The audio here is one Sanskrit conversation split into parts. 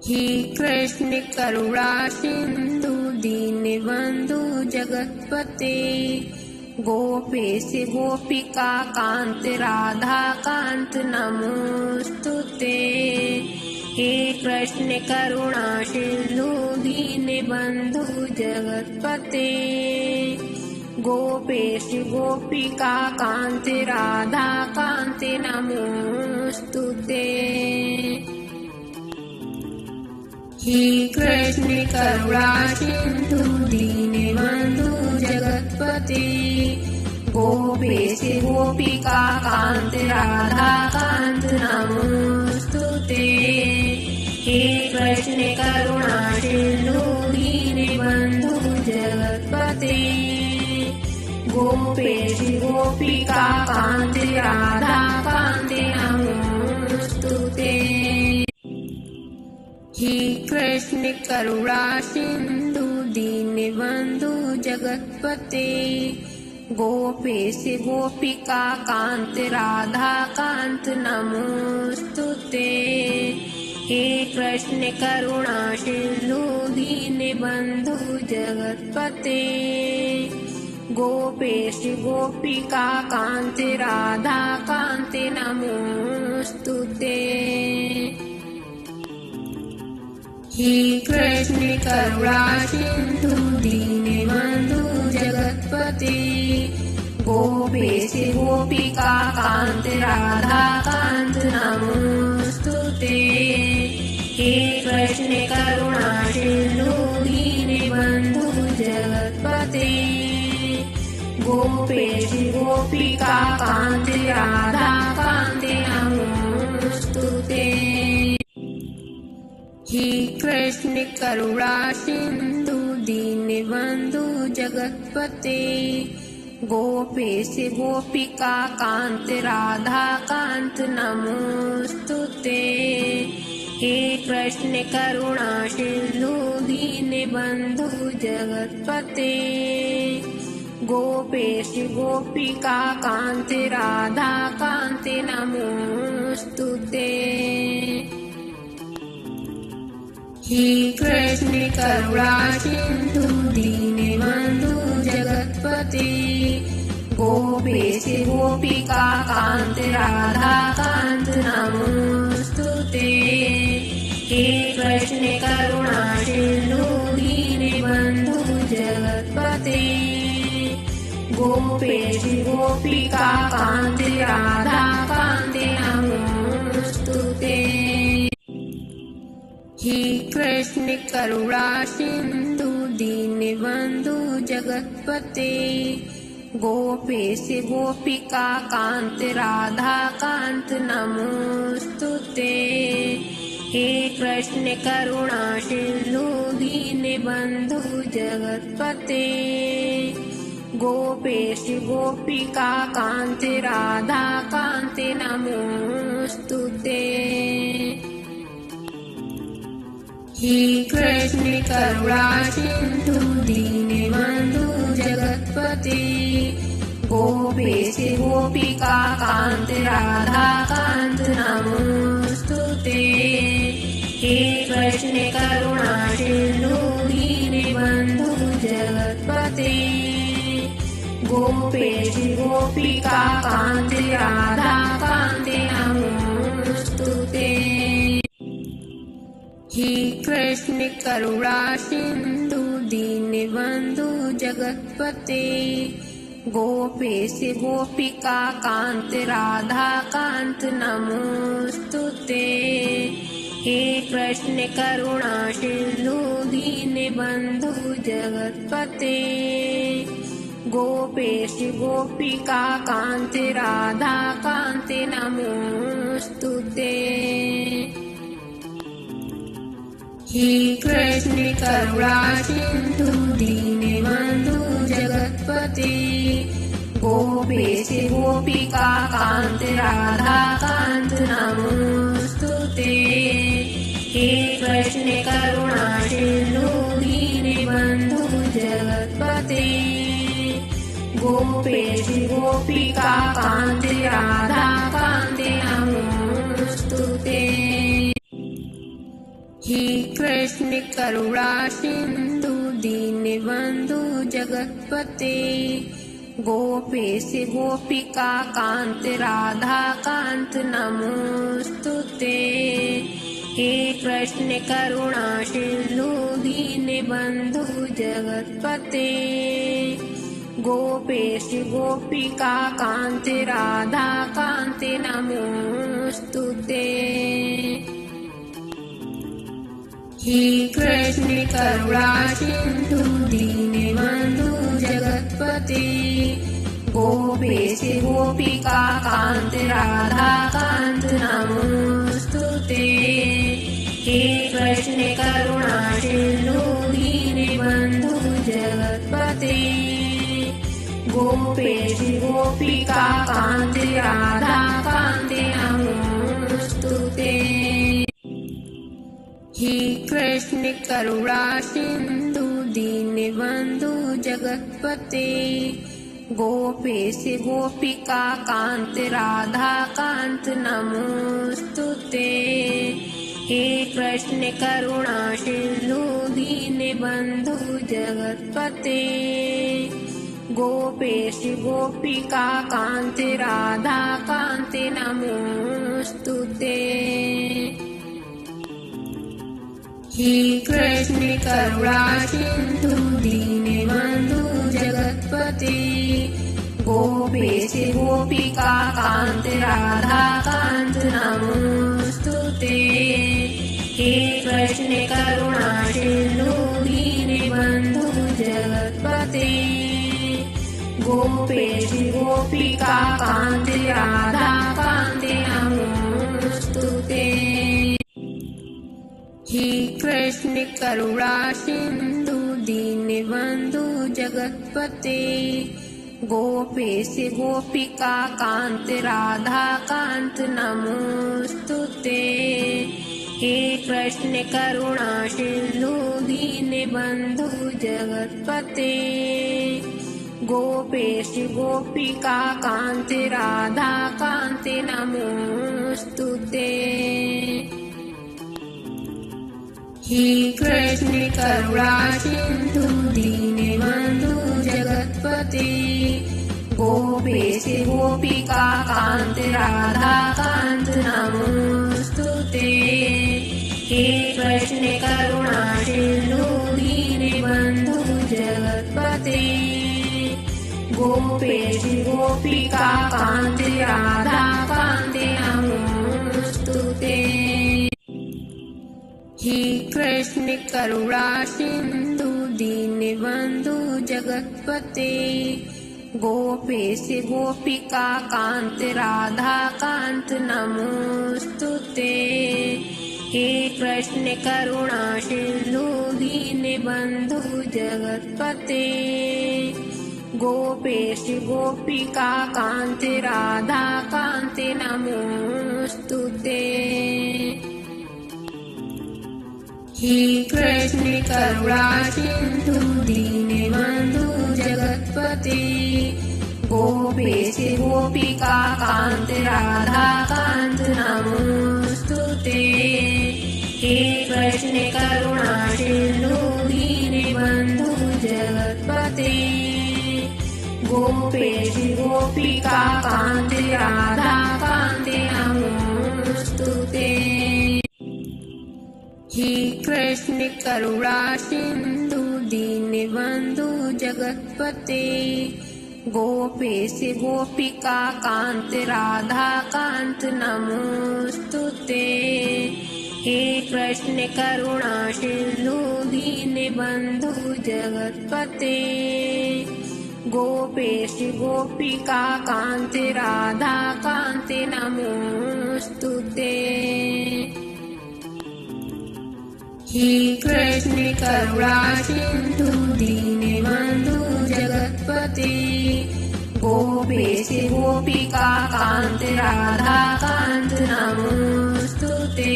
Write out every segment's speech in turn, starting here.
हे कृष्ण करुणा सिंधु दीनबंधु जगत्पते गोपेश गोपिका कांत राधा कांत नमोस्तुते। हे कृष्ण करुणा सिंधु दीनबंधु जगत्पते गोपेश गोपिका कांत राधा कांत नमोस्तुते। हे कृष्ण करुणा सिंधु दीनबंधु जगत्पते गोपेश गोपिका कांत राधा कांत नमोस्तुते। हे कृष्ण करुणा सिंधु दीनबंधु जगत्पते गोपेश गोपिका कांत राधा कांत नमोस्तुते। हे कृष्ण करुणा सिंधु दीनबंधु जगत्पते गोपेश गोपिका कांत राधा कांत नमोस्तुते। हे कृष्ण करुणा सिंधु दीनबंधु जगत्पते गोपेश गोपिका कांत राधा कांत नमोस्तुते। हे कृष्ण करुणा सिंधु दीनबंधु जगत्पते गोपेश गोपिका कांत राधा कांत नमोस्तुते। हे कृष्ण करुणा सिंधु दीनबंधु जगत्पते गोपेश गोपिका कांत राधा कांत नमोस्तुते। हे कृष्ण करुणा सिंधु दीनबंधु जगत्पते गोपेश गोपिका कांत राधा कांत नमोस्तुते। हे कृष्ण करुणा सिंधु दीनबंधु जगत्पते गोपेश गोपिका कांत राधा कांत नमोस्तुते। हे कृष्ण करुणा सिंधु दीनबंधु जगत्पते गोपेश गोपिका कांत राधा कांत नमोस्तुते। हे कृष्ण करुणा सिंधु दीनबंधु जगत्पते गोपेश गोपिका कांत राधा कांत नमोस्तुते। हे कृष्ण करुणा सिंधु दीनबंधु जगत्पते गोपेश गोपिका कांत राधा कांत नमोस्तुते। हे कृष्ण करुणा सिंधु दीनबंधु जगत्पते गोपेश गोपिका कांत राधा कांत नमोस्तुते। हे कृष्ण करुणा सिंधु दीनबंधु जगत्पते गोपेश गोपिका कांत राधा कांत नमोस्तुते। हे कृष्ण करुणा सिंधु दीनबंधु जगत्पते गोपेश गोपिका कांत राधा कांत नमोस्तुते। हे कृष्ण करुणा सिंधु दीनबंधु जगत्पते गोपेश गोपिका कांत राधा कांत नमोस्तुते। हे कृष्ण करुणा सिंधु दीनबंधु जगत्पते गोपेश गोपिका कांत राधा कांत नमोस्तुते। हे कृष्ण करुणा सिंधु दीनबंधु जगत्पते गोपेश गोपिका कांत राधा कांत नमोस्तुते। हे कृष्ण करुणा सिंधु दीनबंधु जगत्पते गोपेश गोपिका कांत राधा कांत नमोस्तुते। हे कृष्ण करुणा सिंधु दीनबंधु जगतपते गोपेश गोपिका कांत राधा कांत नमोस्तुते। हे कृष्ण करुणा सिंधु दीनबंधु जगतपते गोपेश गोपिका कांत राधा कांत नमोस्तुते। हे कृष्ण करुणा सिंधु दीनबंधु जगतपते गोपेश गोपिका कांत राधा कांत नमोस्तुते। हे कृष्ण करुणा सिंधु दीनबंधु जगतपते गोपेश गोपिका कांत राधा कांत नमोस्तुते। हे कृष्ण करुणा सिंधु दीनबंधु जगतपते गोपेश गोपिका कांत राधा कांत नमोस्तुते। हे कृष्ण करुणा सिंधु दीनबंधु जगतपते गोपेश गोपिका कांत राधा कांत नमोस्तुते। हे कृष्ण करुणा सिंधु दीनबंधु जगतपते गोपेश गोपिका कांत राधा कांत नमोस्तुते। हे कृष्ण करुणा सिंधु दीनबंधु जगतपते गोपेश गोपिका कांत राधा कांत नमोस्तुते। हे कृष्ण करुणा सिंधु दीनबंधु जगतपते गोपेश गोपिका कांत राधा कांत नमोस्तुते। हे कृष्ण करुणा सिंधु दीनबंधु जगतपते गोपेश गोपिका कांत राधा कांत नमोस्तुते। हे कृष्ण करुणा सिंधु दीनबंधु जगतपते गोपेश गोपिका कांत राधा कांत नमोस्तुते। हे कृष्ण करुणा सिंधु दीनबंधु जगतपते गोपेश गोपिका कांत राधा कांत नमोस्तुते। हे कृष्ण करुणा सिंधु दीनबंधु जगतपते गोपेश गोपिका कांत राधा कांत नमोस्तुते। हे कृष्ण करुणा सिंधु दीनबंधु जगतपते गोपेश गोपिका कांत राधा कांत नमोस्तुते। हे कृष्ण करुणा सिंधु दीनबंधु जगतपते गोपेश गोपिका कांत राधा कांत नमोस्तुते। हे कृष्ण करुणा सिंधु दीनबंधु जगतपते गोपेश गोपिका कांत राधा कांत नमोस्तुते। हे कृष्ण करुणा सिंधु दीनबंधु जगतपते गोपेश गोपिका कांत राधा कांत नमोस्तुते। हे कृष्ण करुणा सिंधु दीनबंधु जगतपते गोपेश गोपिका कांत राधा कांत नमोस्तुते। हे कृष्ण करुणा सिंधु दीनबंधु जगतपते गोपेश गोपिका कांत राधा कांत नमोस्तुते।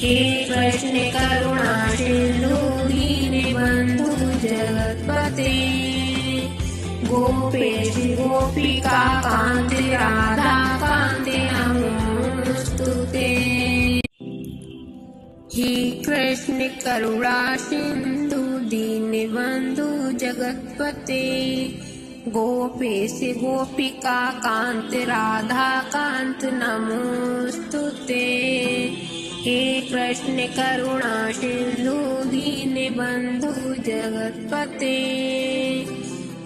हे कृष्ण करुणा सिंधु दीनबंधु जगतपते गोपेश गोपिका कांत राधा कांत नमोस्तुते। हे कृष्ण करुणा सिंधु दीनबंधु जगतपते गोपेश गोपिका कांत राधा कांत नमोस्तुते। हे कृष्ण करुणा सिंधु दीनबंधु जगतपते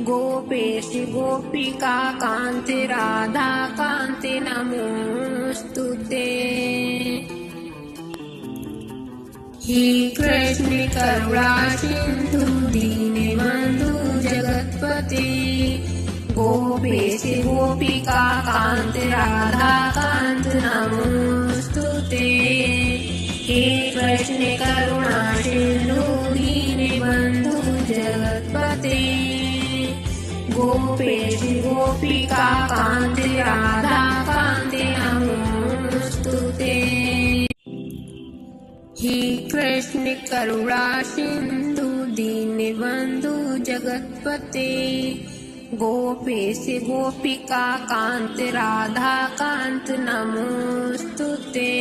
गोपेश गोपिका कांत राधा कांत नमोस्तुते। हे कृष्ण करुणा सिंधु दीनबंधु जगतपते गोपेश गोपिका कांत राधा कांत नमोस्तुते। हे कृष्ण करुणा सिंधु दीनबंधु जगतपते गोपेश गोपिका कांत राधा कांत नमोस्तुते। हे कृष्ण करुणा सिंधु दीनबंधु जगतपते गोपेश गोपिका कांत राधा कांत नमोस्तुते।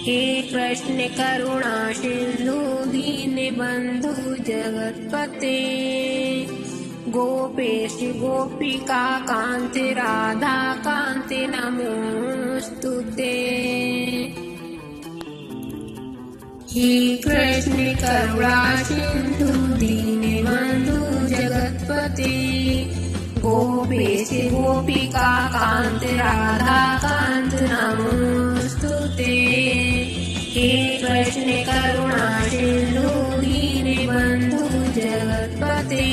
हे कृष्ण करुणा सिंधु दीनबंधु जगतपते गोपेश गोपिका कांत राधा कांत नमोस्तुते। हे कृष्ण करुणा सिंधु दीनबंधु जगतपते गोपेश गोपिका कांत राधा कांत नमोस्तुते। हे कृष्ण करुणा सिंधु दीनबंधु जगतपते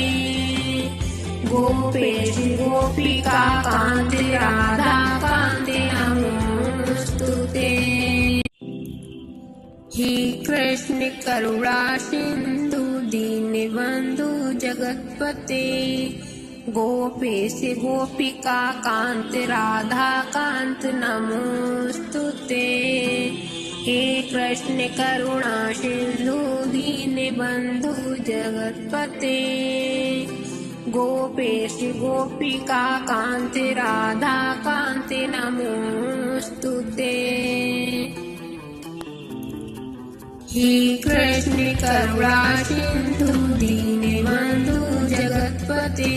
गोपेश गोपिका कांत राधा कांत नमोस्तुते। हे कृष्ण करुणा सिंधु दीनबंधु जगतपते गोपेश गोपिका कांत राधा कांत नमोस्तुते। हे कृष्ण करुणा सिंधु दीनबंधु जगतपते गोपेश गोपिका कांत राधा कांत नमोस्तुते। हे कृष्ण करुणा सिंधु दीनबंधु जगतपते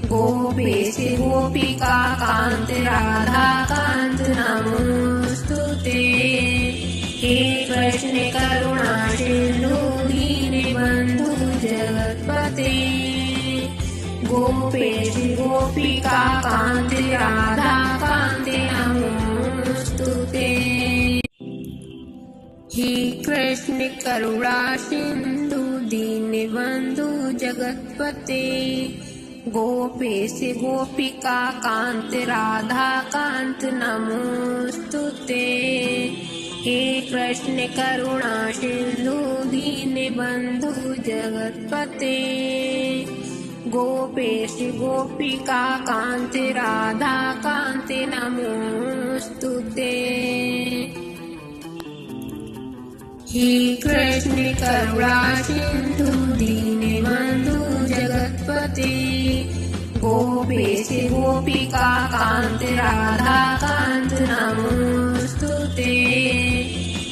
गोपेश गोपिका कांत राधा कांत नमोस्तुते। हे कृष्ण करुणा सिंधु दीनबंधु जगतपते गोपेश गोपिका कांत राधा कांत नमोस्तुते। हे कृष्ण करुणा सिंधु दीनबंधु जगतपते गोपेश गोपिका कांत राधा कांत नमोस्तुते। हे कृष्ण करुणा सिंधु दीनबंधु जगतपते गोपेश गोपिका कांत राधा कांत नमोस्तुते। हे कृष्ण करुणा सिंधु दीनबंधु जगतपते गोपेश गोपिका कांत राधा कांत नमोस्तुते।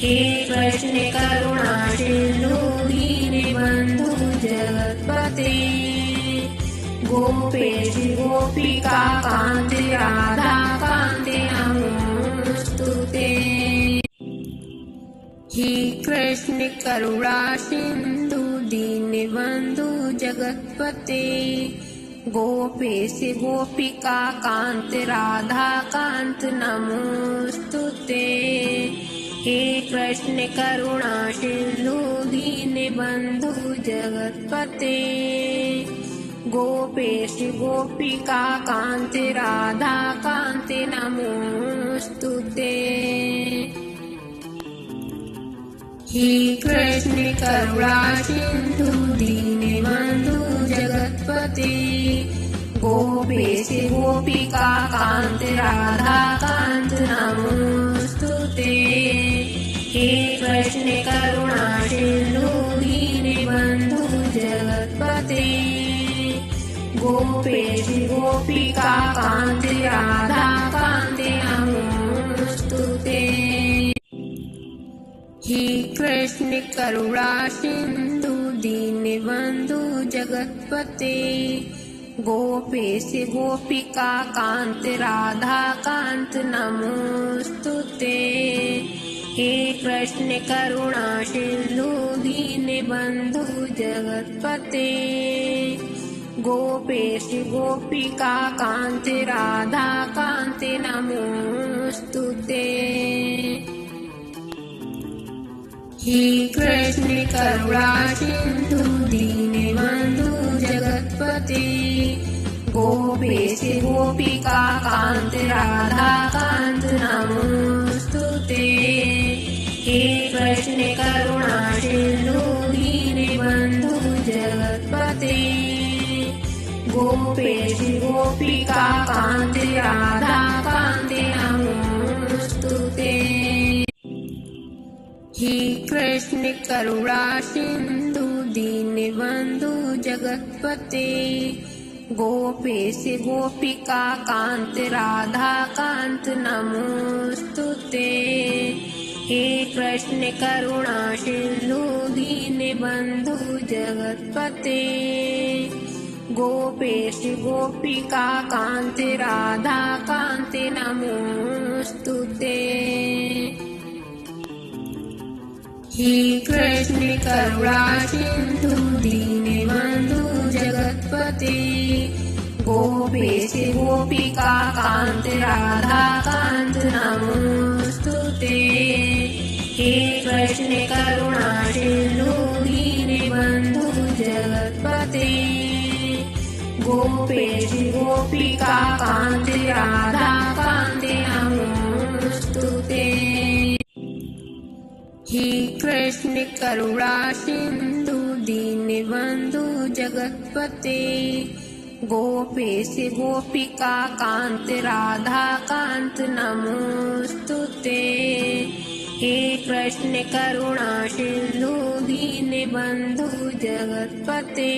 हे कृष्ण करुणा सिंधु दीनबंधु जगतपते गोपेश गोपिका कांत राधा कांत नमोस्तुते। हे कृष्ण करुणा सिंधु दीनबंधु जगतपते गोपेश गोपिका कांत राधा कांत नमोस्तुते। हे कृष्ण करुणा सिंधु दीनबंधु जगतपते गोपेश गोपिका कांत राधा कांत नमोस्तुते। हे कृष्ण करुणा सिंधु दीनबंधु जगतपते गोपेश गोपिका कांत राधा कांत नमोस्तुते। हे कृष्ण करुणा सिंधु दीनबंधु जगतपते गोपेश गोपिका कांत राधा कांत नमोस्तुते। हे कृष्ण करुणा सिंधु दीनबंधु जगतपते गोपेश गोपिका कांत राधा कांत नमोस्तुते। हे कृष्ण करुणा सिंधु दीनबंधु जगतपते गोपेश गोपिका कांत राधा कांत नमोस्तुते। हे कृष्ण करुणा सिंधु दीनबंधु जगतपते गोपेश गोपिका कांत राधा कांत नमोस्तुते। हे कृष्ण करुणा सिंधु दीनबंधु जगतपते गोपेश गोपिका कांत राधा कांत नमोस्तुते। हे कृष्ण करुणा सिंधु दीनबंधु जगतपते गोपेश गोपिका कांत राधा कांत नमोस्तुते। हे कृष्ण करुणा सिंधु दीनबंधु जगतपते गोपेश गोपिका कांत राधा कांत नमोस्तुते। हे कृष्ण करुणा सिंधु दीनबंधु जगतपते गोपेश गोपिका कांत राधा कांत नमोस्तुते। हे कृष्ण करुणा सिंधु दीनबंधु जगतपते गोपेश गोपिका कांत राधा कांत नमोस्तुते। हे कृष्ण करुणा सिंधु दीनबंधु जगतपते गोपेश गोपिका कांत राधा कांत नमोस्तुते। हे कृष्ण करुणा सिंधु दीनबंधु जगतपते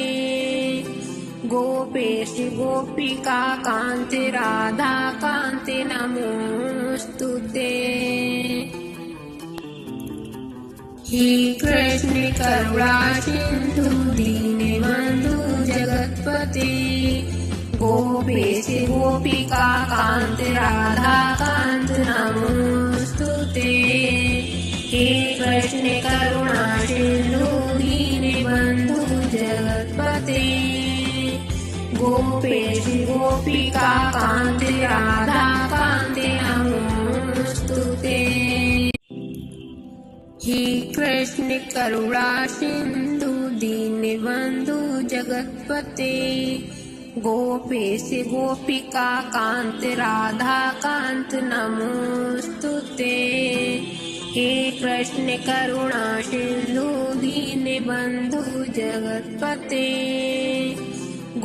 गोपेश गोपिका कांत राधा कांत नमोस्तुते। हे कृष्ण करुणा सिंधु दीनबंधु जगतपते गोपेश गोपिका कांत राधा कांत नमोस्तुते। हे कृष्ण करुणा सिंधु दीनबंधु जगतपते गोपेश गोपिका कांत राधा कांत नमोस्तुते। हे कृष्ण करुणा सिंधु दीनबंधु जगतपते गोपेश गोपिका कांत राधा कांत नमोस्तुते। हे कृष्ण करुणा सिंधु दीनबंधु जगतपते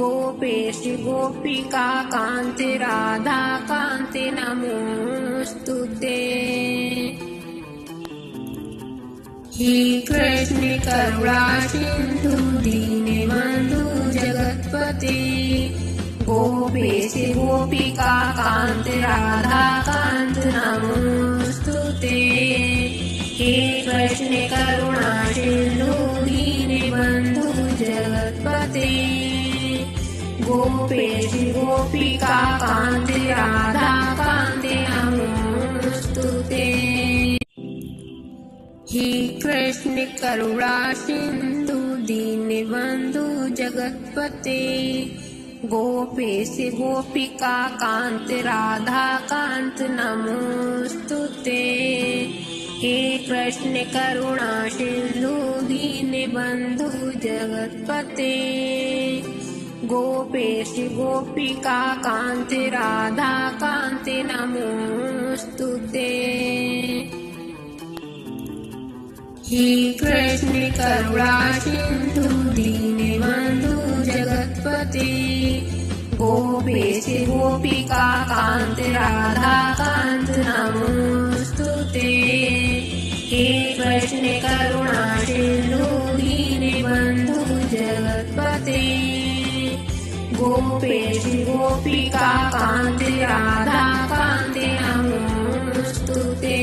गोपेश गोपिका कांत राधा कांत नमोस्तुते। हे कृष्ण करुणा सिंधु दीनबंधु जगतपते गोपेश गोपिका कांत राधा कांत नमोस्तुते। हे कृष्ण करुणा सिंधु दीनबंधु जगतपते गोपेश गोपिका कांत राधा कांत नमोस्तुते। हे कृष्ण करुणा सिंधु दीनबंधु जगतपते गोपेश गोपिका कांत राधा कांत नमोस्तुते। हे कृष्ण करुणा सिंधु दीनबंधु जगतपते गोपेश गोपिका कांत राधा कांत नमोस्तुते। हे कृष्ण करुणा सिंधु दीनबंधु जगतपते गोपेश गोपिका कांत राधा कांत नमोस्तुते। हे कृष्ण करुणा सिंधु दीनबंधु जगतपते गोपेश गोपिका कांत राधा कांत नमोस्तुते।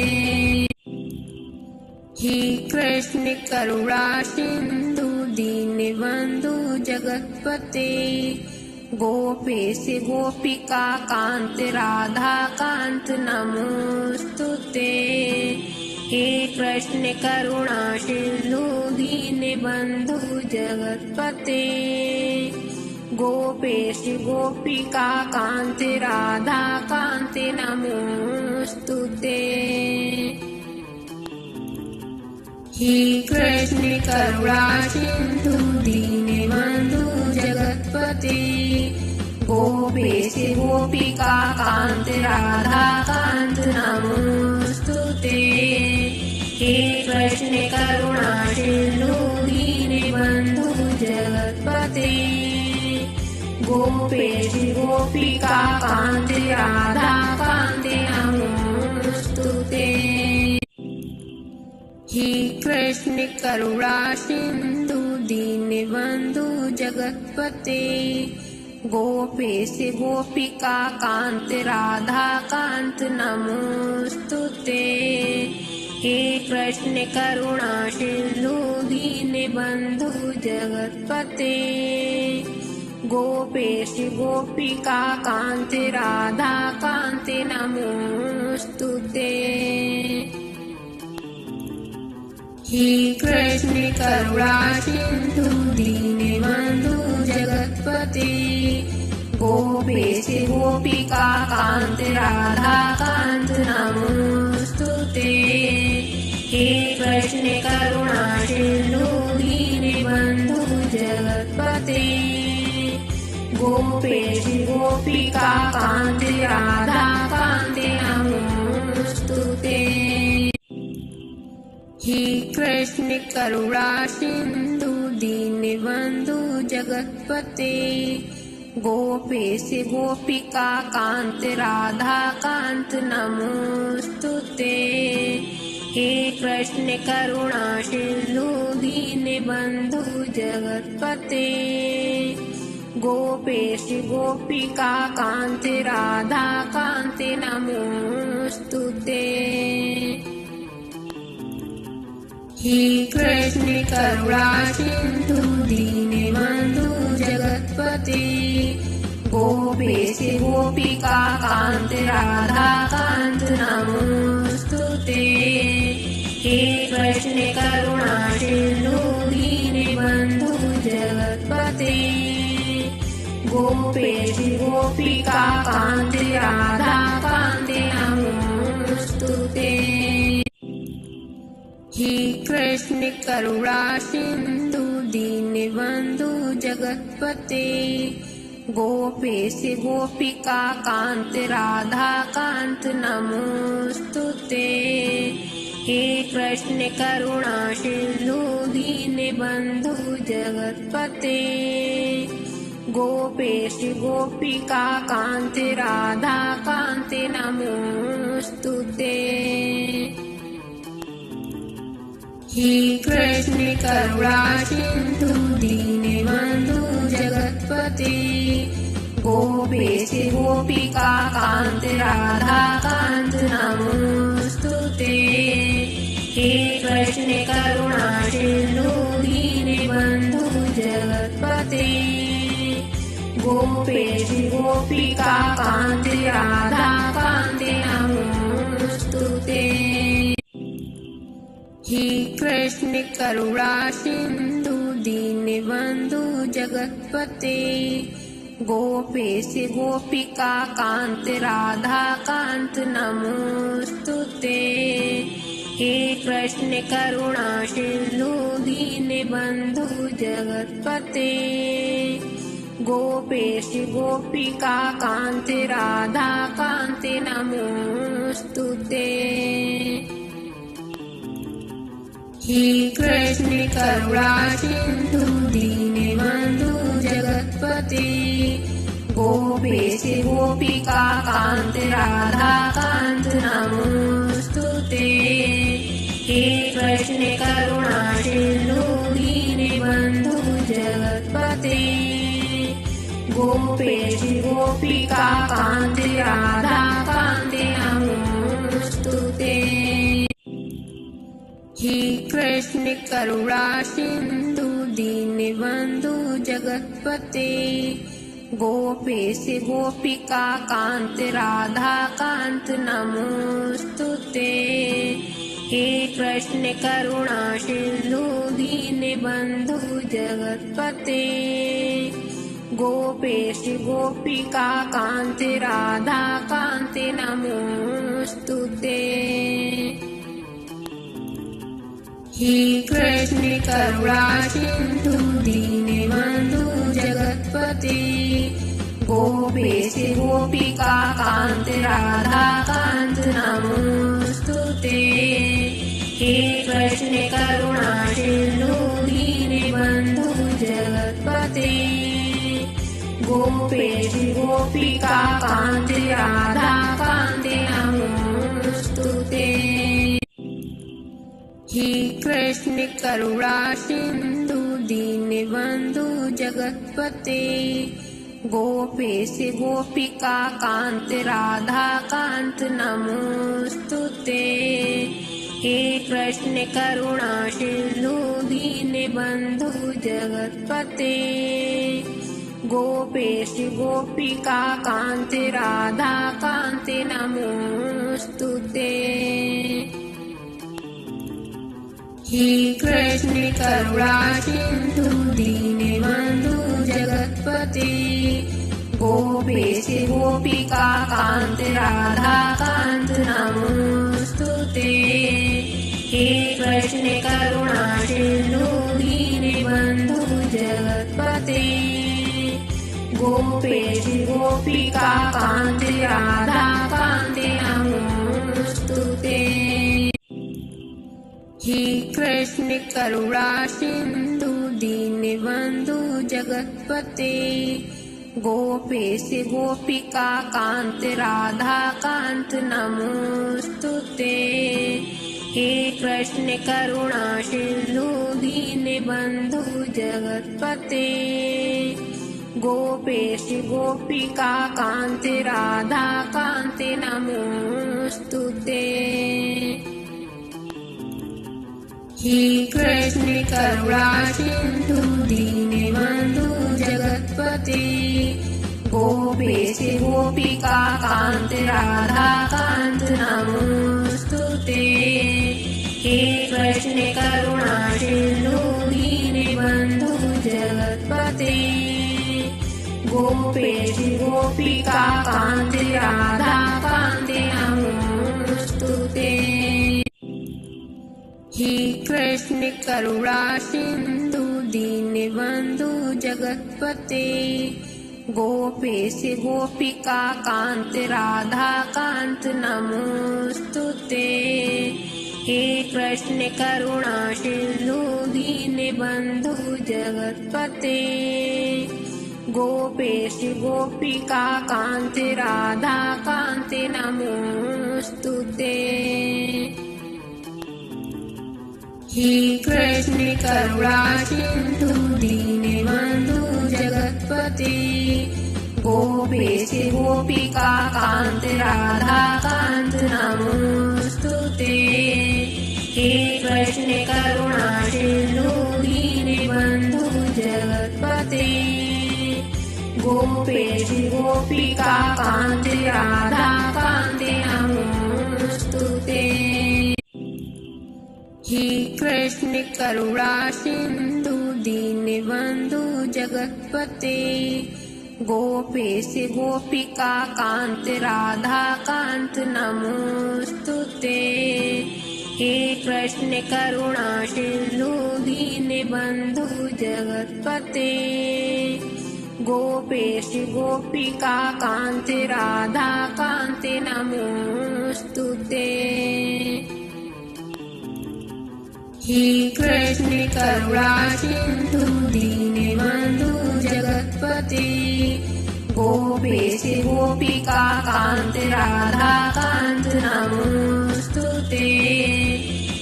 हे कृष्ण करुणा सिंधु दीनबंधु जगतपते गोपेश गोपिका कांत राधा कांत नमोस्तुते। हे कृष्ण करुणा सिंधु दीनबंधु जगतपते गोपेश गोपिका कांत राधा कांत नमोस्तुते। हे कृष्ण करुणा सिंधु दीनबंधु जगतपते गोपेश गोपिका कांत राधा कांत नमोस्तुते। हे कृष्ण करुणा सिंधु दीनबंधु जगतपते गोपेश गोपिका कांत राधा कांत नमोस्तुते। हे कृष्ण करुणा सिंधु दीनबंधु जगतपते गोपेश गोपिका कांत राधा कांत नमोस्तुते। हे कृष्ण करुणा सिंधु दीनबंधु जगतपते गोपेश गोपिका कांत राधा कांत नमोस्तुते। हे कृष्ण करुणा सिंधु दीनबंधु जगतपते गोपेश गोपिका कांत राधा कांत नमोस्तुते। हे कृष्ण करुणा सिंधु दीनबंधु जगतपते गोपेश गोपिका कांत राधा कांत नमोस्तुते। हे कृष्ण करुणा सिंधु दीनबंधु जगतपते गोपेश गोपिका कांत राधा कांत नमोस्तुते। हे कृष्ण करुणा सिंधु दीनबंधु जगतपते गोपेश गोपिका कांत राधा कांत नमोस्तुते। हे कृष्ण करुणा सिंधु दीनबंधु जगतपते गोपेश गोपिका कांत राधा कांत नमोस्तुते। हे कृष्ण करुणा सिंधु दीनबंधु जगतपते गोपेश गोपिका कांत राधा कांत नमोस्तुते। हे कृष्ण करुणा सिंधु दीनबंधु जगतपते गोपेश गोपिका कांत राधा कांत नमोस्तुते। हे कृष्ण करुणा सिंधु दीनबंधु जगतपते गोपेश गोपिका कांत राधा कांत नमोस्तुते। हे कृष्ण करुणा सिंधु दीनबंधु जगतपते गोपेश गोपिका कांत राधा कांत नमोस्तुते। हे कृष्ण करुणा सिंधु दीनबंधु जगतपते गोपेश गोपिका कांत राधा कांत नमोस्तुते। हे कृष्ण करुणा सिंधु दीनबंधु जगतपते गोपेश गोपिका कांत राधा कांत नमोस्तुते। हे कृष्ण करुणा सिंधु दीनबंधु जगतपते गोपेश गोपिका कांत राधा कांत नमोस्तुते। हे कृष्ण करुणा सिंधु दीनबंधु जगतपते गोपेश गोपिका कांत राधा कांत नमोस्तुते। हे कृष्ण करुणा सिंधु दीनबंधु जगतपते गोपेश गोपिका कांत राधा कांत नमोस्तुते। हे कृष्ण करुणा सिंधु दीनबंधु जगत्पते गोपेश गोपिका कांत राधा कांत नमोस्तुते। हे कृष्ण करुणा सिंधु दीनबंधु जगत्पते गोपेश गोपिका कांत राधा कांत नमोस्तुते। हे कृष्ण करुणा सिंधु दीनबंधु जगत्पते गोपेश गोपिका कांत राधा कांत नमोस्तुते। हे कृष्ण करुणा सिंधु दीनबंधु जगत्पते गोपेश गोपिका कांत राधा कांत नमोस्तुते। हे कृष्ण करुणा सिंधु दीनबंधु जगत्पते गोपेश गोपिका कांत राधा कांत नमोस्तुते। हे कृष्ण करुणा सिंधु दीनबंधु जगत्पते गोपेश गोपिका कांत राधा कांत नमोस्तुते। हे कृष्ण करुणा सिंधु दीनबंधु जगत्पते गोपेश गोपिका कांत राधा कांत नमोस्तुते। हे कृष्ण करुणा सिंधु दीनबंधु जगत्पते गोपेश गोपिका कांत राधा कांत नमोस्तुते। हे कृष्ण करुणा सिंधु दीनबंधु जगत्पते गोपेश गोपिका कांत राधा कांत नमोस्तुते। हे कृष्ण करुणा सिंधु दीनबंधु जगत्पते गोपेश गोपिका कांत राधा कांत नमोस्तुते। हे कृष्ण करुणा सिंधु दीनबंधु जगत्पते गोपेश गोपिका कांत राधा कांत नमोस्तुते। हे कृष्ण करुणा सिंधु दीनबंधु जगत्पते गोपेश गोपिका कांत राधा कांत नमोस्तुते। हे कृष्ण करुणा सिंधु दीनबंधु जगत्पते गोपेश गोपिका कांत राधा कांत नमोस्तुते। हे कृष्ण करुणा सिंधु दीनबंधु जगत्पते गोपेश गोपिका कांत राधा कांत नमोस्तुते। हे कृष्ण करुणा सिंधु दीनबंधु जगत्पते गोपेश गोपिका कांत राधा कांत नमोस्तुते। हे कृष्ण करुणा सिंधु दीनबंधु जगत्पते गोपेश गोपिका कांत राधा कांत नमोस्तुते। हे कृष्ण करुणा सिंधु दीनबंधु जगत्पते गोपेश गोपिका कांत राधा कांत नमोस्तुते। हे कृष्ण करुणा सिंधु दीनबंधु जगत्पते गोपेश गोपिका कांत राधा कांत नमोस्तुते। हे कृष्ण करुणा सिंधु दीनबंधु जगत्पते गोपेश गोपिका कांत राधा कांत नमोस्तुते।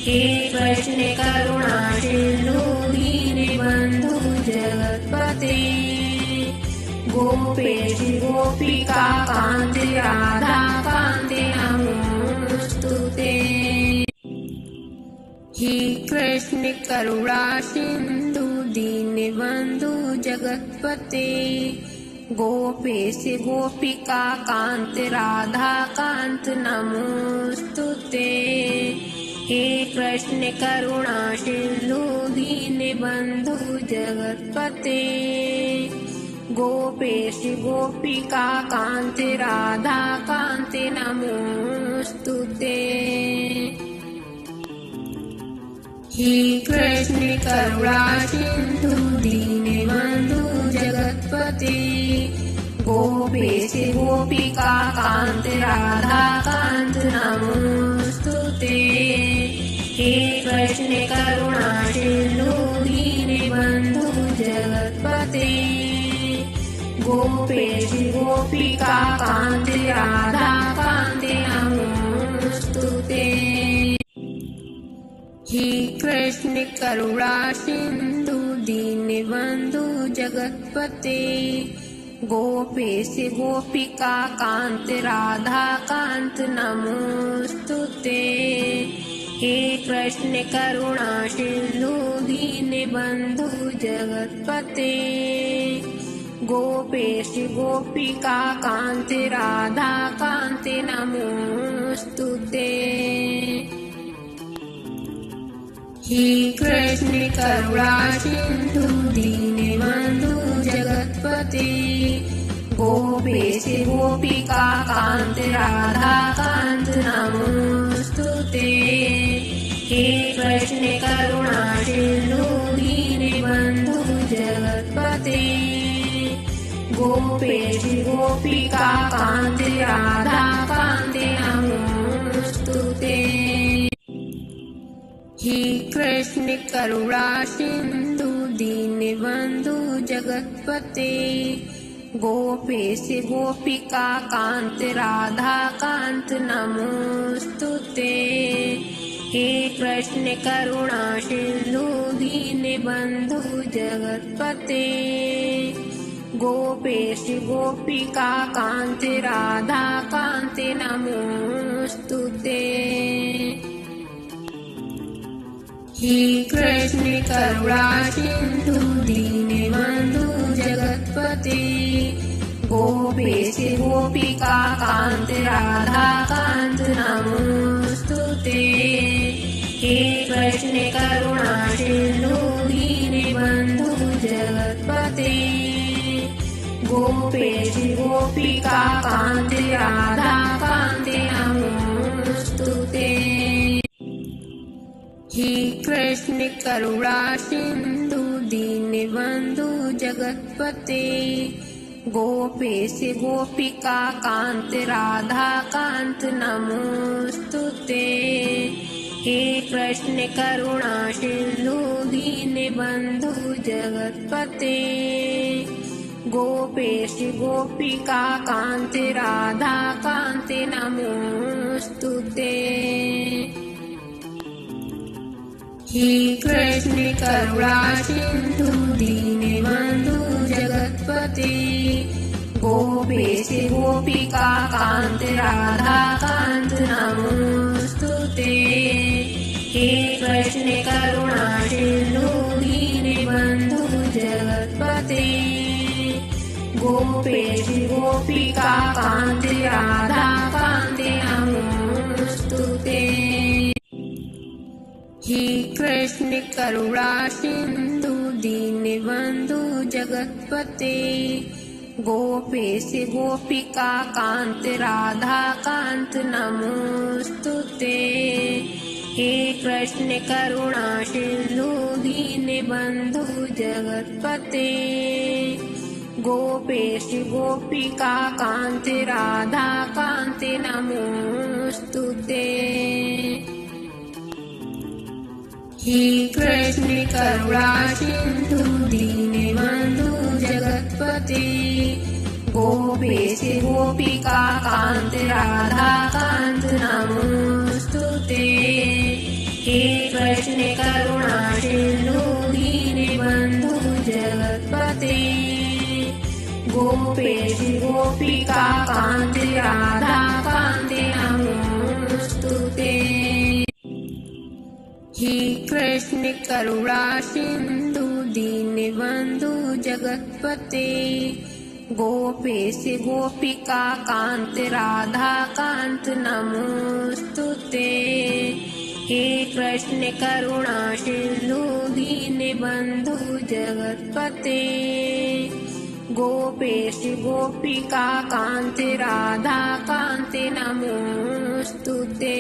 हे कृष्ण करुणा सिंधु दीनबंधु जगत्पते गोपेश गोपिका कांत राधा कांत नमोस्तुते। हे हे कृष्ण करुणा सिंधु दीनबंधु जगतपते गोपेश गोपिका कांत राधा कांत नमोस्तुते। हे कृष्ण करुणा सिंधु दीनबंधु जगतपते गोपेश गोपिका कांत राधा कांत नमोस्तुते। हे कृष्ण करुणा सिंधु दीनबंधु जगतपते गोपेश गोपिका कांत राधा कांत नमोस्तुते। हे कृष्ण करुणा सिंधु दीनबंधु जगतपते गोपेश गोपिका कांत राधा कांत नमोस्तुते। हे कृष्ण करुणा सिंधु दीनबंधु जगतपते गोपेश गोपिका कांत राधा कांत नमोस्तुते। हे कृष्ण करुणा सिंधु दीनबंधु जगतपते गोपेश गोपिका कांत राधा कांत नमोस्तुते। हे कृष्ण करुणा सिंधु दीनबंधु जगतपते गोपेश गोपिका कांत राधा कांत नमोस्तुते। हे कृष्ण करुणा सिंधु दीनबंधु जगतपते गोपेश गोपिका कांत राधा कांत नमोस्तुते। हे कृष्ण करुणा सिंधु दीनबंधु जगतपते गोपेश गोपिका कांत राधा कांत नमोस्तुते। हे कृष्ण करुणा सिंधु दीनबंधु जगतपते गोपेश गोपिका कांत राधा कांत नमोस्तुते। हे कृष्ण करुणा सिंधु दीनबंधु जगतपते गोपेश गोपिका कांत राधा कांत नमोस्तुते। हे कृष्ण करुणा सिंधु दीनबंधु जगतपते गोपेश गोपिका कांत राधा कांत नमोस्तुते। हे कृष्ण करुणा सिंधु दीनबंधु जगतपते गोपेश गोपिका कांत राधा कांत नमोस्तुते। हे कृष्ण करुणा सिंधु दीनबंधु जगतपते गोपेश गोपिका कांत राधा कांत नमोस्तुते। हे कृष्ण करुणा सिंधु दीनबंधु जगतपते गोपेश गोपिका कांत राधा कांत नमोस्तुते। हे कृष्ण करुणा सिंधु दीनबंधु जगतपते गोपेश गोपिका कांत राधा कांत नमोस्तुते। हे कृष्ण करुणा सिंधु दीनबंधु जगतपते गोपेश गोपिका कांत राधा कांत नमोस्तुते। हे कृष्ण करुणा सिंधु दीनबंधु जगतपते गोपेश गोपिका कांत राधा कांत नमोस्तुते। हे कृष्ण करुणा सिंधु दीनबंधु जगतपते गोपेश गोपिका कांत राधा कांत नमोस्तुते। हे कृष्ण करुणा सिंधु दीनबंधु जगतपते गोपेश गोपिका कांत राधा कांत नमोस्तुते। हे कृष्ण करुणा सिंधु दीनबंधु जगतपते गोपेश गोपिका कांत राधा कांत नमोस्तुते। हे कृष्ण करुणा सिंधु दीनबंधु जगतपते गोपेश गोपिका कांत राधा कांत नमोस्तुते।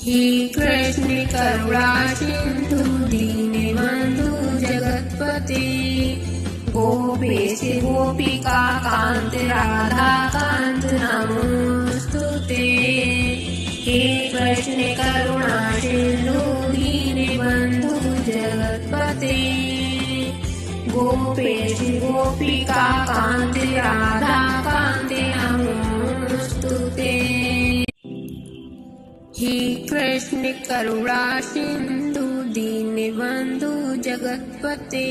हे कृष्ण करुणा सिंधु दीनबंधु जगतपते गोपेश गोपिका कांत राधा कांत नमोस्तुते। हे कृष्ण करुणा सिंधु दीनबंधु जगतपते गोपेश गोपिका कांत राधा कांत नमोस्तुते। हे कृष्ण करुणा सिंधु दीनबंधु जगतपते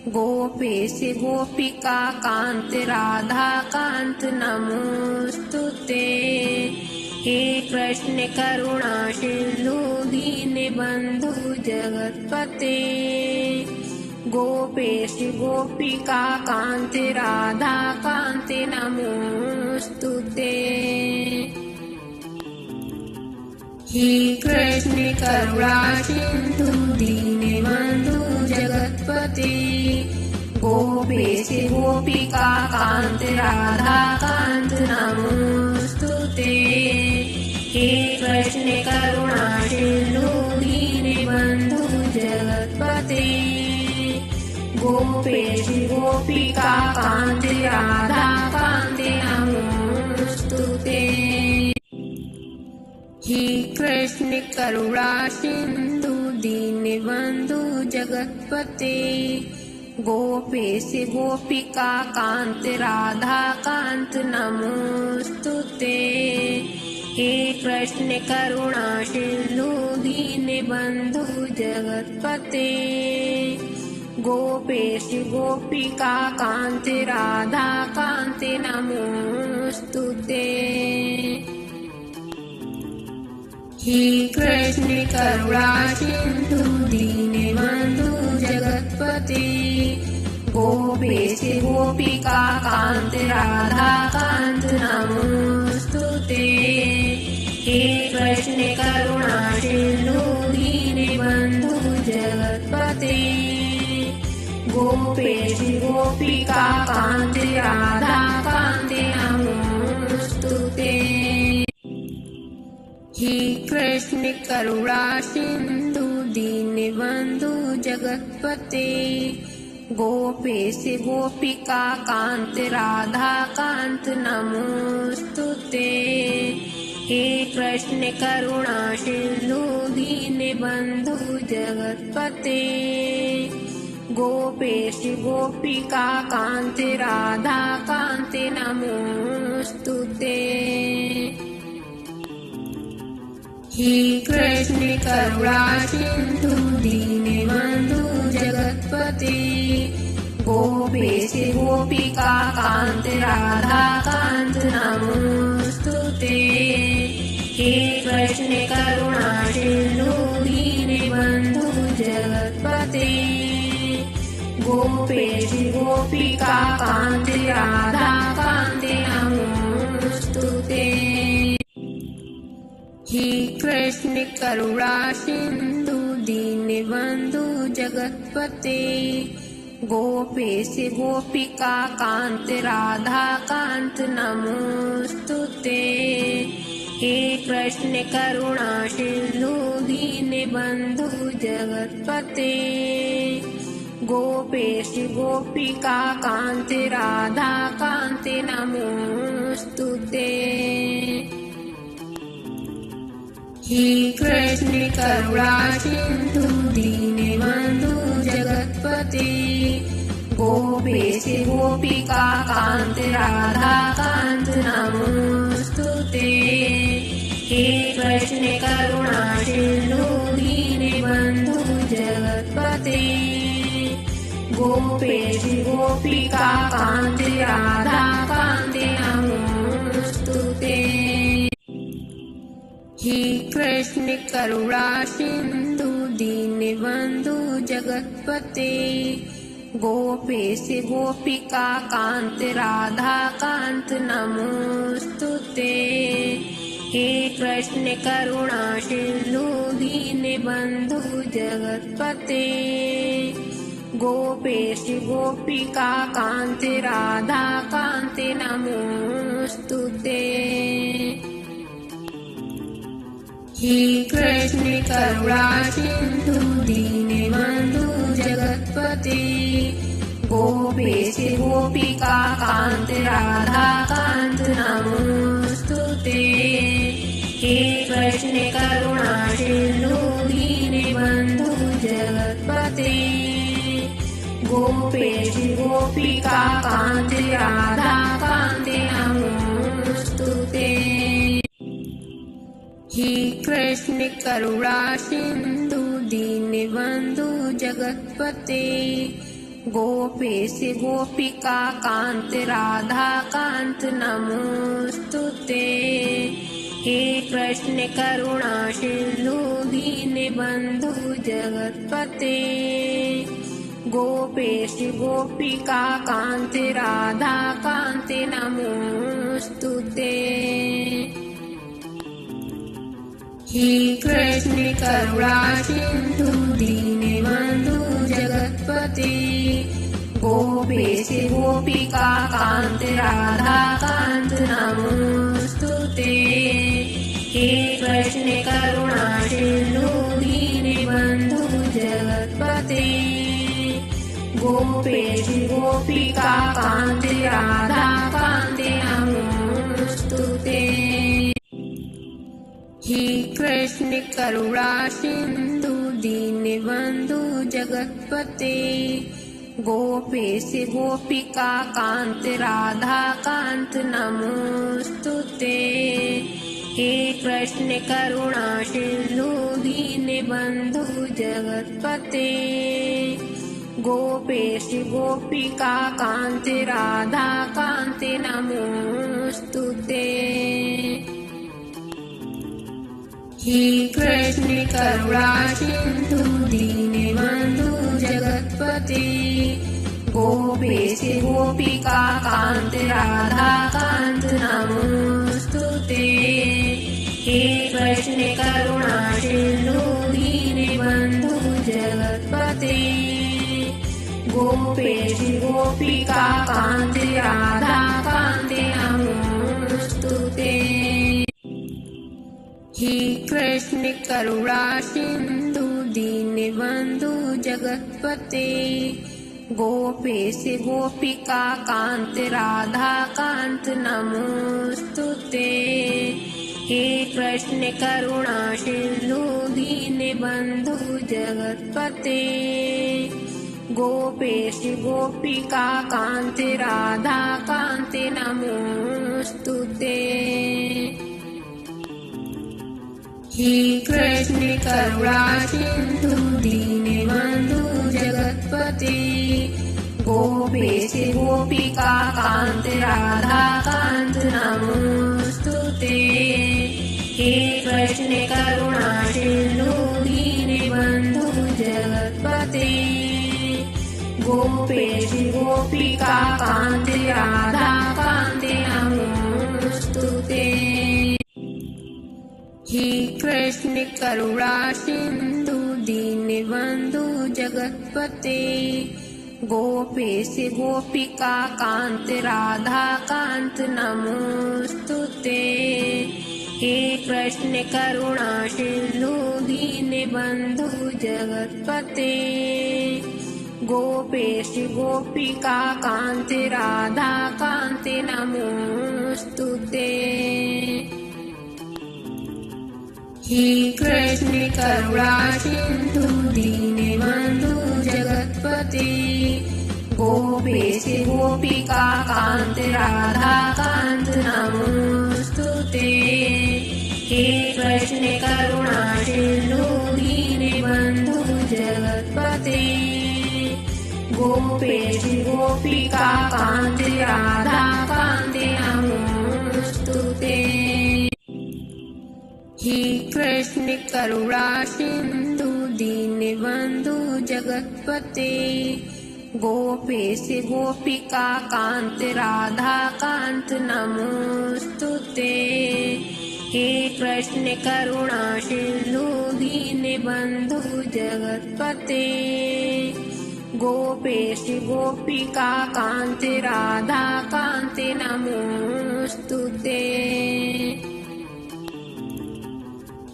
गोपेश गोपिका कांत राधा कांत नमोस्तुते। हे कृष्ण करुणा सिंधु दीनबंधु जगतपते गोपेश गोपिका कांत राधा कांत नमोस्तुते। हे कृष्ण करुणा सिंधु दीनबंधु जगतपते गोपेश गोपिका कांत राधा कांत नमोस्तुते। हे कृष्ण करुणा सिंधु दीनबंधु जगतपते गोपेश गोपिका कांत राधा कांत नमोस्तुते। हे कृष्ण करुणा सिंधु दीनबंधु जगतपते गोपेश गोपिका कांत राधा कांत नमोस्तुते। हे कृष्ण करुणा सिंधु दीनबंधु जगतपते गोपेश गोपिका कांत राधा कांत नमोस्तुते। हे कृष्ण करुणा सिंधु दीनबंधु जगतपते गोपेश गोपिका कांत राधा कांत नमोस्तुते। हे कृष्ण करुणा सिंधु दीनबंधु जगतपते गोपेश गोपिका कांत राधा कांत नमोस्तुते। हे कृष्ण करुणा सिंधु दीनबंधु जगतपते गोपेश गोपिका कांत राधा कांत नमोस्तुते। हे कृष्ण करुणा सिंधु दीनबंधु जगतपते गोपेश गोपिका कांत राधा कांत नमोस्तुते। हे कृष्ण करुणा सिंधु दीनबंधु जगतपते गोपेश गोपिका कांत राधा कांत नमोस्तुते। हे कृष्ण करुणा सिंधु दीनबंधु जगतपते गोपेश गोपिका कांत राधा कांत नमोस्तुते। हे कृष्ण करुणा सिंधु दीनबंधु जगतपते गोपेश गोपिका कांत राधा कांत नमोस्तुते। हे कृष्ण करुणा सिंधु दीनबंधु जगतपते गोपेश गोपिका कांत राधा कांत नमोस्तुते। हे कृष्ण करुणा सिंधु दीनबंधु जगतपते गोपेश गोपिका कांत राधा कांत नमोस्तुते। हे कृष्ण करुणा सिंधु दीनबंधु जगतपते गोपेश गोपिका कांत राधा कांत नमोस्तुते। हे कृष्ण करुणा सिंधु दीनबंधु जगत्पते गोपेश गोपिका कांत राधा कांत नमोस्तुते। हे कृष्ण करुणा सिंधु दीनबंधु जगत्पते गोपेश गोपिका कांत राधा कांत नमोस्तुते। हे कृष्ण करुणा सिंधु दीनबंधु जगत्पते गोपेश गोपिका कांत राधा कांत नमोस्तुते। हे कृष्ण करुणा सिंधु दीनबंधु जगत्पते गोपेश गोपिका कांत राधा कांत नमोस्तुते। हे कृष्ण करुणा सिंधु दीनबंधु जगत्पते गोपेश गोपिका कांत राधा कांत नमोस्तुते। हे कृष्ण करुणा सिंधु दीनबंधु जगत्पते गोपेश गोपिका कांत राधा कांत नमोस्तुते। हे कृष्ण करुणा सिंधु दीनबंधु जगत्पते गोपेश गोपिका कांत राधा कांत नमोस्तुते। हे कृष्ण करुणा सिंधु दीनबंधु जगत्पते गोपेश गोपिका कांत राधा कांत नमोस्तुते। हे कृष्ण करुणा सिंधु दीनबंधु जगत्पते गोपेश गोपिका कांत राधा कांत नमोस्तुते। हे कृष्ण करुणा सिंधु दीनबंधु जगत्पते गोपेश गोपिका कांत राधा कांत नमोस्तुते। हे कृष्ण करुणा सिंधु दीनबंधु जगत्पते गोपेश गोपिका कांत राधा कांत नमोस्तुते। हे कृष्ण करुणा सिंधु दीनबंधु जगत्पते गोपेश गोपिका कांत राधा कांत नमोस्तुते। हे कृष्ण करुणा सिंधु दीनबंधु जगत्पते गोपेश गोपिका कांत राधा कांत नमोस्तुते। हे कृष्ण करुणा सिंधु दीनबंधु जगत्पते गोपेश गोपिका कांत राधा कांत नमोस्तुते। हे कृष्ण करुणा सिंधु दीनबंधु जगत्पते गोपेश गोपिका कांत राधा कांत नमोस्तुते। हे कृष्ण करुणा सिंधु दीनबंधु जगत्पते गोपेश गोपिका कांत राधा कांत नमोस्तुते। हे कृष्ण करुणा सिंधु दीनबंधु जगत्पते गोपेश गोपिका कांत राधा कांत नमोस्तुते। हे कृष्ण करुणा सिंधु दीनबंधु जगत्पते गोपेश गोपिका कांत राधा कांत नमोस्तुते। हे कृष्ण करुणा सिंधु दीनबंधु जगत्पते गोपेश गोपिका कांत राधा कांत नमोस्तुते। हे कृष्ण करुणा सिंधु दीनबंधु जगत्पते गोपेश गोपिका कांत राधा कांत नमोस्तुते। हे कृष्ण कृष्ण करुणा सिंधु दीनबंधु जगतपते गोपेश गोपिका कांत राधा कांत नमोस्तुते। हे कृष्ण करुणा सिंधु दीनबंधु जगतपते गोपेश गोपिका कांत राधा कांत नमोस्तुते।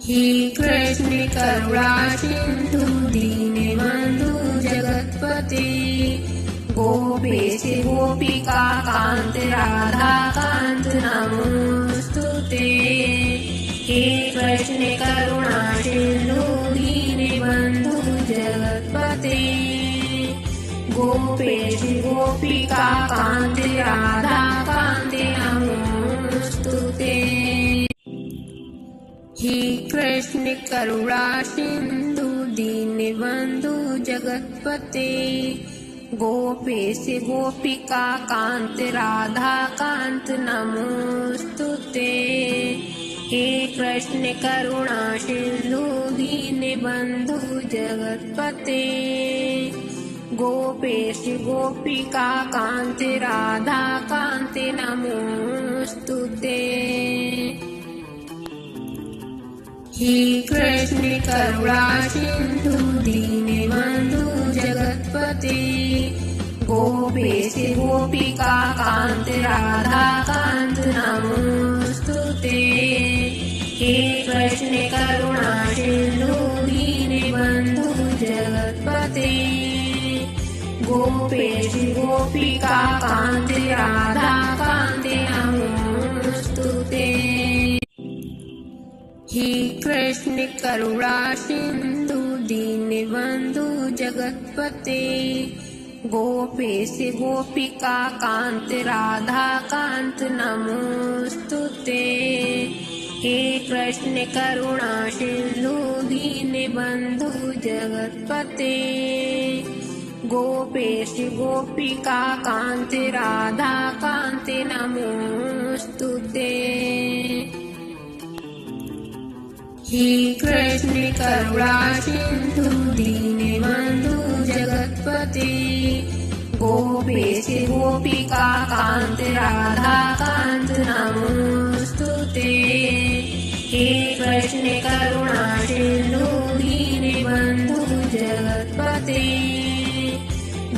हे कृष्ण करुणा सिंधु दीनबंधु जगतपते गोपेश गोपिका कांत राधा कांत नमोस्तुते। हे कृष्ण करुणा सिंधु दीनबंधु जगतपते गोपेश गोपिका कांत राधा कांत नमोस्तुते। हे कृष्ण करुणा सिंधु दीनबंधु जगतपते गोपेश गोपिका कांत राधा कांत नमोस्तुते। हे कृष्ण करुणा सिंधु दीनबंधु जगतपते गोपेश गोपिका कांत राधा कांत नमोस्तुते। हे कृष्ण करुणा सिंधु दीनबंधु जगतपते गोपेश गोपिका कांत राधा कांत नमोस्तुते। हे कृष्ण करुणा सिंधु दीनबंधु जगतपते गोपेश गोपिका कांत राधा कांत नमोस्तुते। हे कृष्ण करुणा सिंधु दीनबंधु जगतपते गोपेश गोपिका कांत राधा कांत नमोस्तुते। हे कृष्ण करुणा सिंधु दीनबंधु जगतपते गोपेश गोपिका कांत राधा कांत नमोस्तुते। हे कृष्ण करुणा सिंधु दीनबंधु जगतपते गोपेश गोपिका कांत राधा कांत नमोस्तुते। हे कृष्ण करुणा सिंधु दीनबंधु जगतपते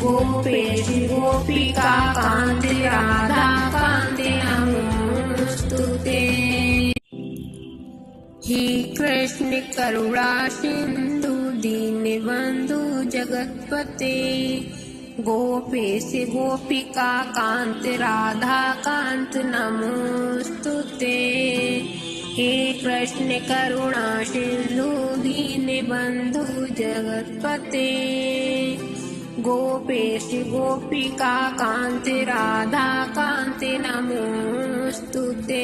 गोपेश गोपिका कांत राधा कांत नमोस्तुते। हे कृष्ण करुणा सिंधु दीनबंधु जगतपते गोपेश गोपिका कांत राधा कांत नमोस्तुते। हे कृष्ण करुणा सिंधु दीनबंधु जगतपते गोपेश गोपिका कांत राधा कांत नमोस्तुते।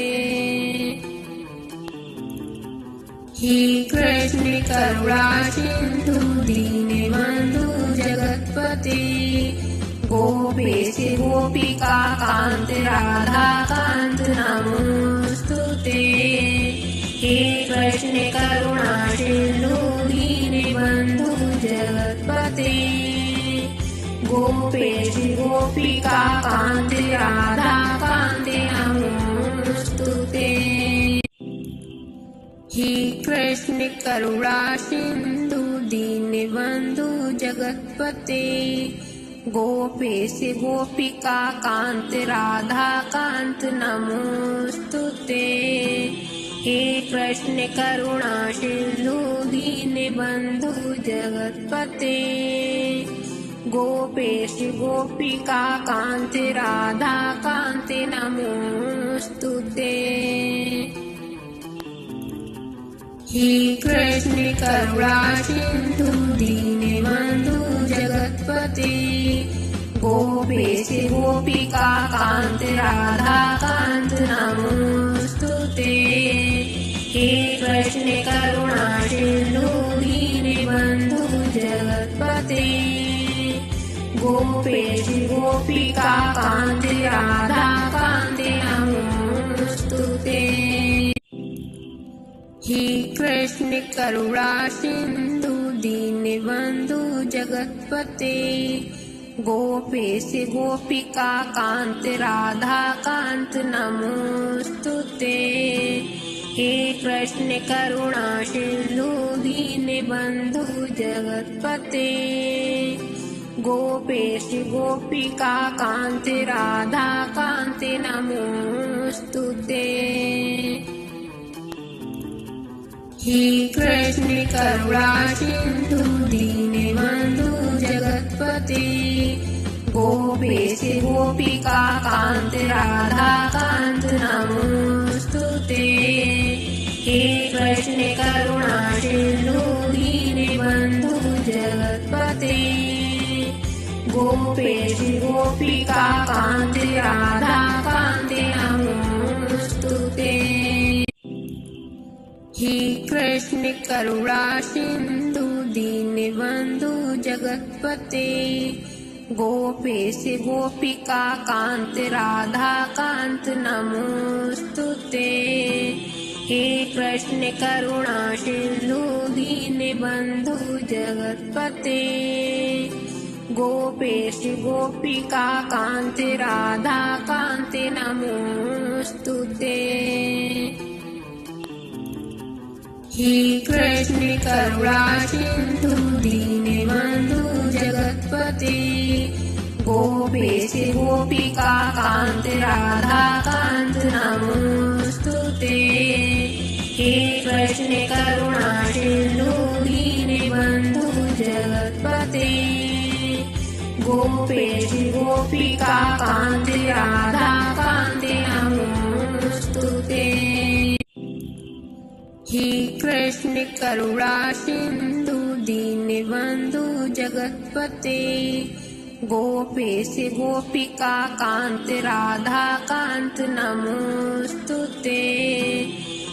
हे कृष्ण करुणा सिंधु दीनबंधु जगतपते गोपेश गोपिका कांत राधा कांत नमोस्तुते। हे कृष्ण करुणा सिंधु दीनबंधु जगतपते गोपेश गोपिका कांत राधा कांत नमोस्तुते। हे कृष्ण करुणा सिंधु दीनबंधु जगतपते गोपेश गोपिका कांत राधा कांत नमोस्तुते। हे कृष्ण करुणा सिंधु दीनबंधु जगतपते गोपेश गोपिका कांत राधा कांत नमोस्तुते। हे कृष्ण करुणा सिंधु दीनबंधु जगतपते गोपेश गोपिका कांत राधा कांत नमोस्तुते। हे कृष्ण करुणा सिंधु दीनबंधु जगतपते गोपेश गोपिका कांत राधा कांत नमोस्तुते। हे हे कृष्ण करुणा सिंधु दीनबंधु जगतपते गोपेश गोपिका कांत राधा कांत नमोस्तुते। हे कृष्ण करुणा सिंधु दीनबंधु जगतपते गोपेश गोपिका कांत राधा कांत नमोस्तुते। हे कृष्ण करुणा सिंधु दीनबंधु जगतपते गोपेश गोपिका कांत राधा कांत नमोस्तुते। हे कृष्ण करुणा सिंधु दीनबंधु जगतपते गोपेश गोपिका कांत राधा कांत नमोस्तुते। हे कृष्ण करुणा सिंधु दीनबंधु जगतपते गोपेश गोपिका कांत राधा कांत नमोस्तुते। हे कृष्ण करुणा सिंधु दीनबंधु जगतपते गोपेश गोपिका कांत राधा कांत नमोस्तुते। हे कृष्ण करुणा सिंधु दीनबंधु जगतपते गोपेश गोपिका कांत राधा कांत नमोस्तुते। हे कृष्ण करुणा सिंधु दीनबंधु जगतपते गोपेश गोपिका कांत राधा कांत नमोस्तुते। हे कृष्ण करुणा सिंधु दीनबंधु जगतपते गोपेश गोपिका कांत राधा कांत नमोस्तुते।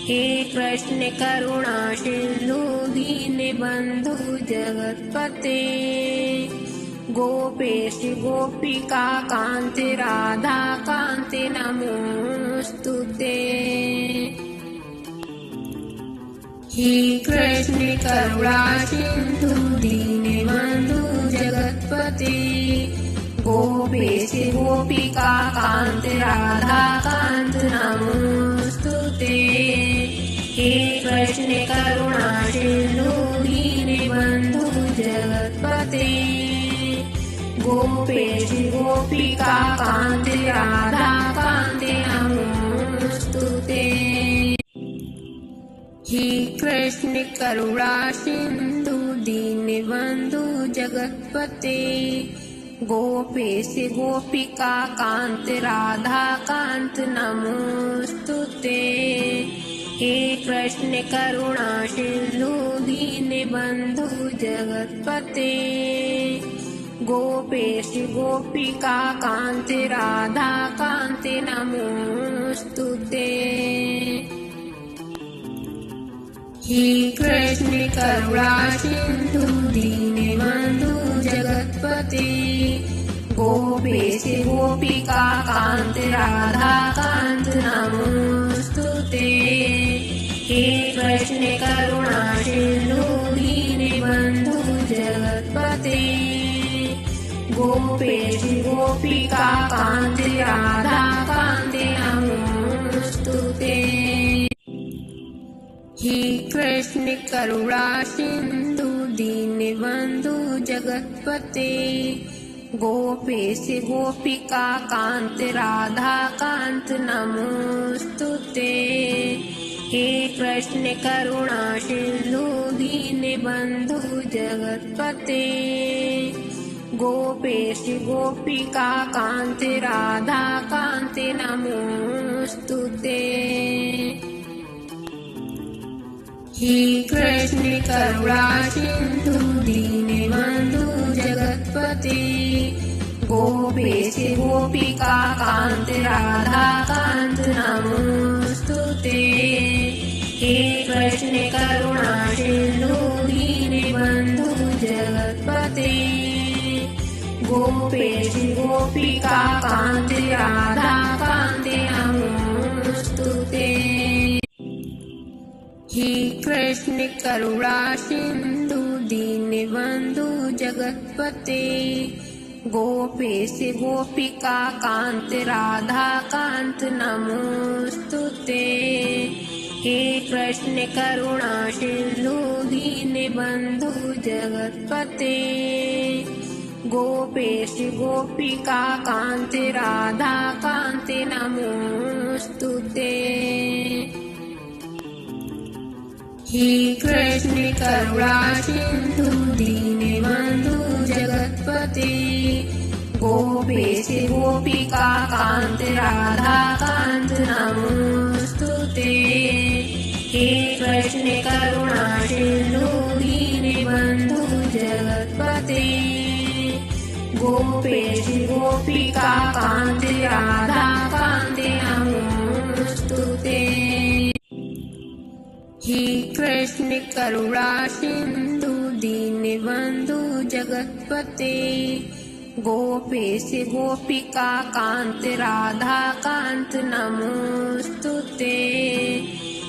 हे कृष्ण करुणा सिंधु दीनबंधु जगतपते गोपेश गोपिका कांत राधा कांत नमोस्तुते। हे कृष्ण करुणा सिंधु दीनबंधु जगतपते गोपेश गोपिका कांत राधा कांत नमोस्तुते। हे कृष्ण करुणा सिंधु दीनबंधु जगतपते गोपेश गोपिका कांत राधा कांत नमोस्तुते। हे कृष्ण करुणा सिंधु दीनबंधु जगतपते गोपेश गोपिका कांत राधा कांत नमोस्तुते। हे कृष्ण करुणा सिंधु दीनबंधु जगतपते गोपेश गोपिका कांत राधा कांत नमोस्तुते। हे कृष्ण करुणा सिंधु दीनबंधु जगतपते गोपेश गोपिका कांत राधा कांत नमोस्तुते। हे कृष्ण करुणा सिंधु दीनबंधु जगतपते गोपेश गोपिका कांत राधा कांत नमोस्तुते। हे कृष्ण करुणा सिंधु दीनबंधु जगतपते गोपेश गोपिका कांत राधा कांत नमोस्तुते। हे कृष्ण करुणा सिंधु दीनबंधु जगतपते गोपेश गोपिका कांत राधा कांत नमोस्तुते। हे कृष्ण करुणा सिंधु दीनबंधु जगतपते गोपेश गोपिका कांत राधा कांत नमोस्तुते। हे कृष्ण करुणा सिंधु दीनबंधु जगतपते गोपेश गोपिका कांत राधा कांत नमोस्तुते। हे कृष्ण करुणा सिंधु दीनबंधु जगतपते गोपेश गोपिका कांत राधा कांत नमोस्तुते। हे कृष्ण करुणा सिंधु दीनबंधु जगतपते गोपेश गोपिका कांत राधा कांत नमोस्तुते। हे कृष्ण करुणा सिंधु दीनबंधु जगतपते गोपेश गोपिका कांत राधा कांत नमोस्तुते। हे कृष्ण करुणा सिंधु दीनबंधु जगतपते गोपेश गोपिका कांत राधा कांत नमोस्तुते। हे कृष्ण करुणा सिंधु दीनबंधु जगतपते गोपेश गोपिका कांत राधा कांत नमोस्तुते।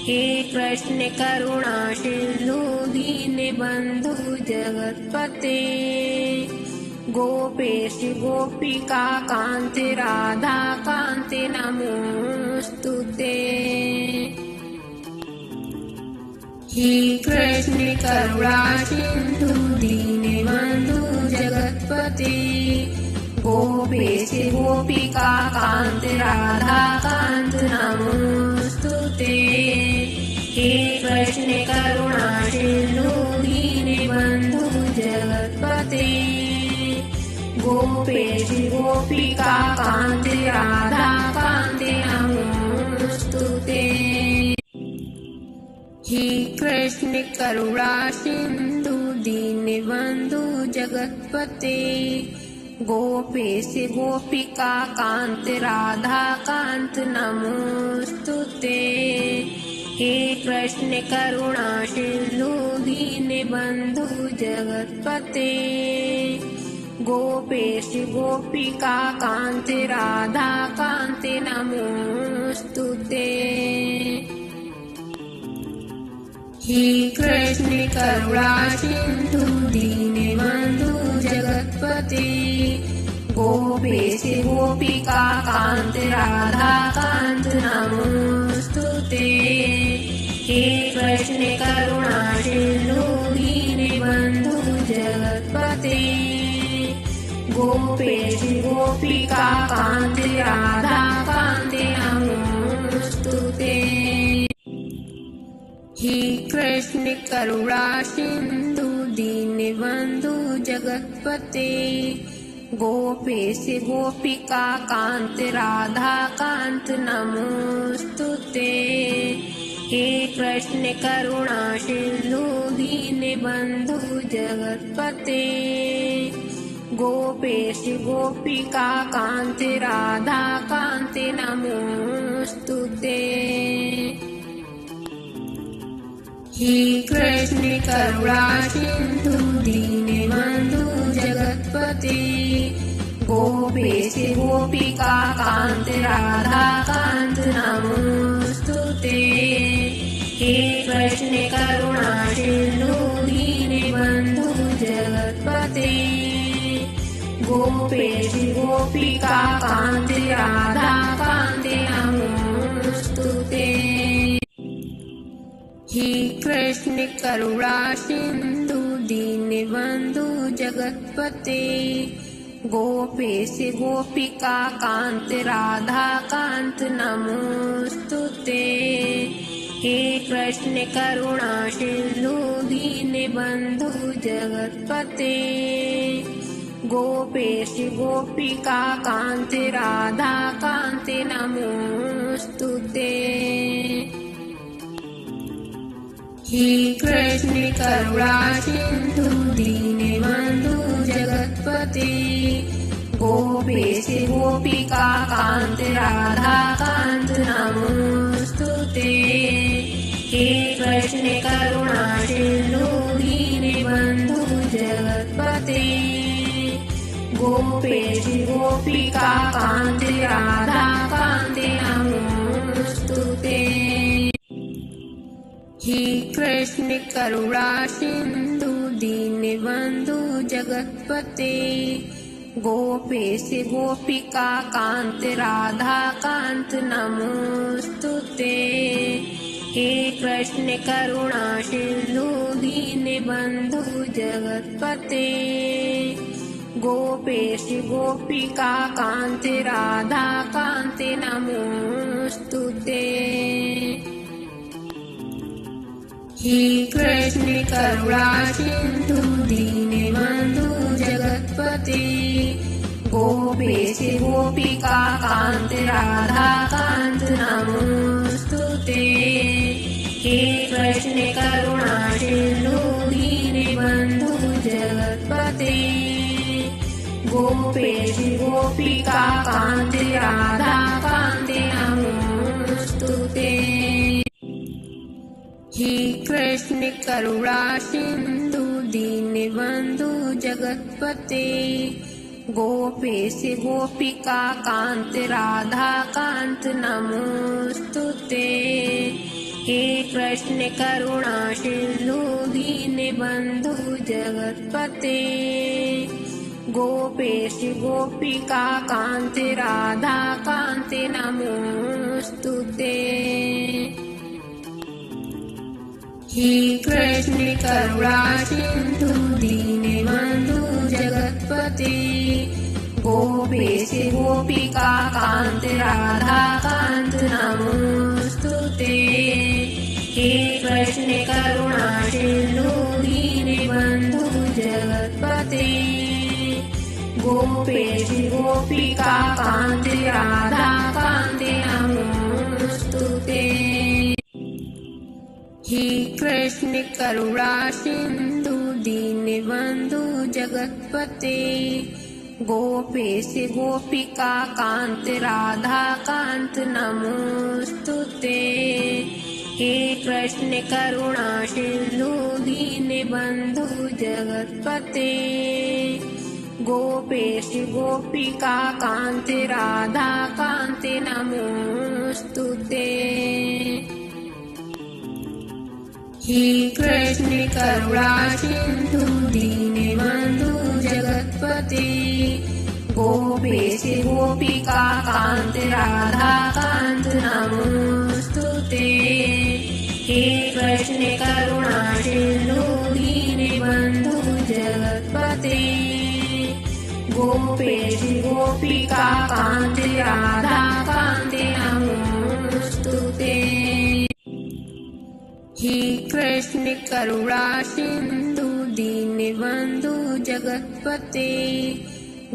हे कृष्ण करुणा सिंधु दीनबंधु जगतपते गोपेश गोपिका कांत राधा कांत नमोस्तुते। हे कृष्ण करुणा सिंधु दीनबंधु जगतपते गोपेश गोपिका कांत राधा कांत नमोस्तुते। हे कृष्ण करुणा सिंधु दीनबंधु जगतपते गोपेश गोपिका कांत राधा कांत नमोस्तुते। हे कृष्ण करुणा सिंधु दीनबंधु जगतपते गोपेश गोपिका कांत राधा कांत नमोस्तुते। हे कृष्ण करुणा सिंधु दीनबंधु जगतपते गोपेश गोपिका कांत राधा कांत नमोस्तुते। हे कृष्ण करुणा सिंधु दीनबंधु जगतपते गोपेश गोपिका कांत राधा कांत नमोस्तुते। हे कृष्ण करुणा सिंधु दीनबंधु जगतपते गोपेश गोपिका कांत राधा कांत नमोस्तुते। हे कृष्ण करुणा सिंधु दीनबंधु जगतपते गोपेश गोपिका कांत राधा कांत नमोस्तुते। हे कृष्ण करुणा सिंधु दीनबंधु जगतपते गोपेश गोपिका कांत राधा कांत नमोस्तुते। हे कृष्ण करुणा सिंधु दीनबंधु जगतपते गोपेश गोपिका कांत राधा कांत नमोस्तुते। हे कृष्ण करुणा सिंधु दीनबंधु जगतपते गोपेश गोपिका कांत राधा कांत नमोस्तुते। हे कृष्ण करुणा सिंधु दीनबंधु जगतपते गोपेश गोपिका कांत राधा कांत नमोस्तुते। हे कृष्ण करुणा सिंधु दीनबंधु जगतपते गोपेश गोपिका कांत राधा कांत नमोस्तुते। हे कृष्ण करुणा सिंधु दीनबंधु जगतपते गोपेश गोपिका कांत राधा कांत नमोस्तुते। हे कृष्ण करुणा सिंधु दीनबंधु जगतपते गोपेश गोपिका कांत राधा कांत नमोस्तुते। हे हे कृष्ण करुणा सिंधु दीनबंधु जगतपते गोपेश गोपिका कांत राधा कांत नमोस्तुते। हे कृष्ण करुणा सिंधु दीनबंधु जगतपते गोपेश गोपिका कांत राधा कांत नमोस्तुते। हे कृष्ण करुणा सिंधु दीनबंधु जगतपते गोपेश गोपिका कांत राधा कांत नमोस्तुते। हे कृष्ण करुणा सिंधु दीनबंधु जगतपते गोपेश गोपिका कांत राधा कांत नमोस्तुते। हे कृष्ण करुणा सिंधु दीनबंधु जगतपते गोपेश गोपिका कांत राधा कांत नमोस्तुते। हे कृष्ण करुणा सिंधु दीनबंधु जगतपते गोपेश गोपिका कांत राधा कांत नमोस्तुते। हे कृष्ण करुणा सिंधु दीनबंधु जगतपते गोपेश गोपिका कांत राधा कांत नमोस्तुते। हे कृष्ण करुणा सिंधु दीनबंधु जगतपते गोपेश गोपिका कांत राधा कांत नमोस्तुते। हे कृष्ण करुणा सिंधु दीनबंधु जगतपते गोपेश गोपिका कांत राधा कांत नमोस्तुते। हे कृष्ण करुणा सिंधु दीनबंधु जगतपते गोपेश गोपिका कांत राधा कांत नमोस्तुते। हे कृष्ण करुणा सिंधु दीनबंधु जगतपते गोपेश गोपिका कांत राधा कांत नमोस्तुते। हे कृष्ण करुणा सिंधु दीनबंधु जगतपते गोपेश गोपिका कांत राधा कांत नमोस्तुते। हे कृष्ण करुणा सिंधु दीनबंधु जगतपते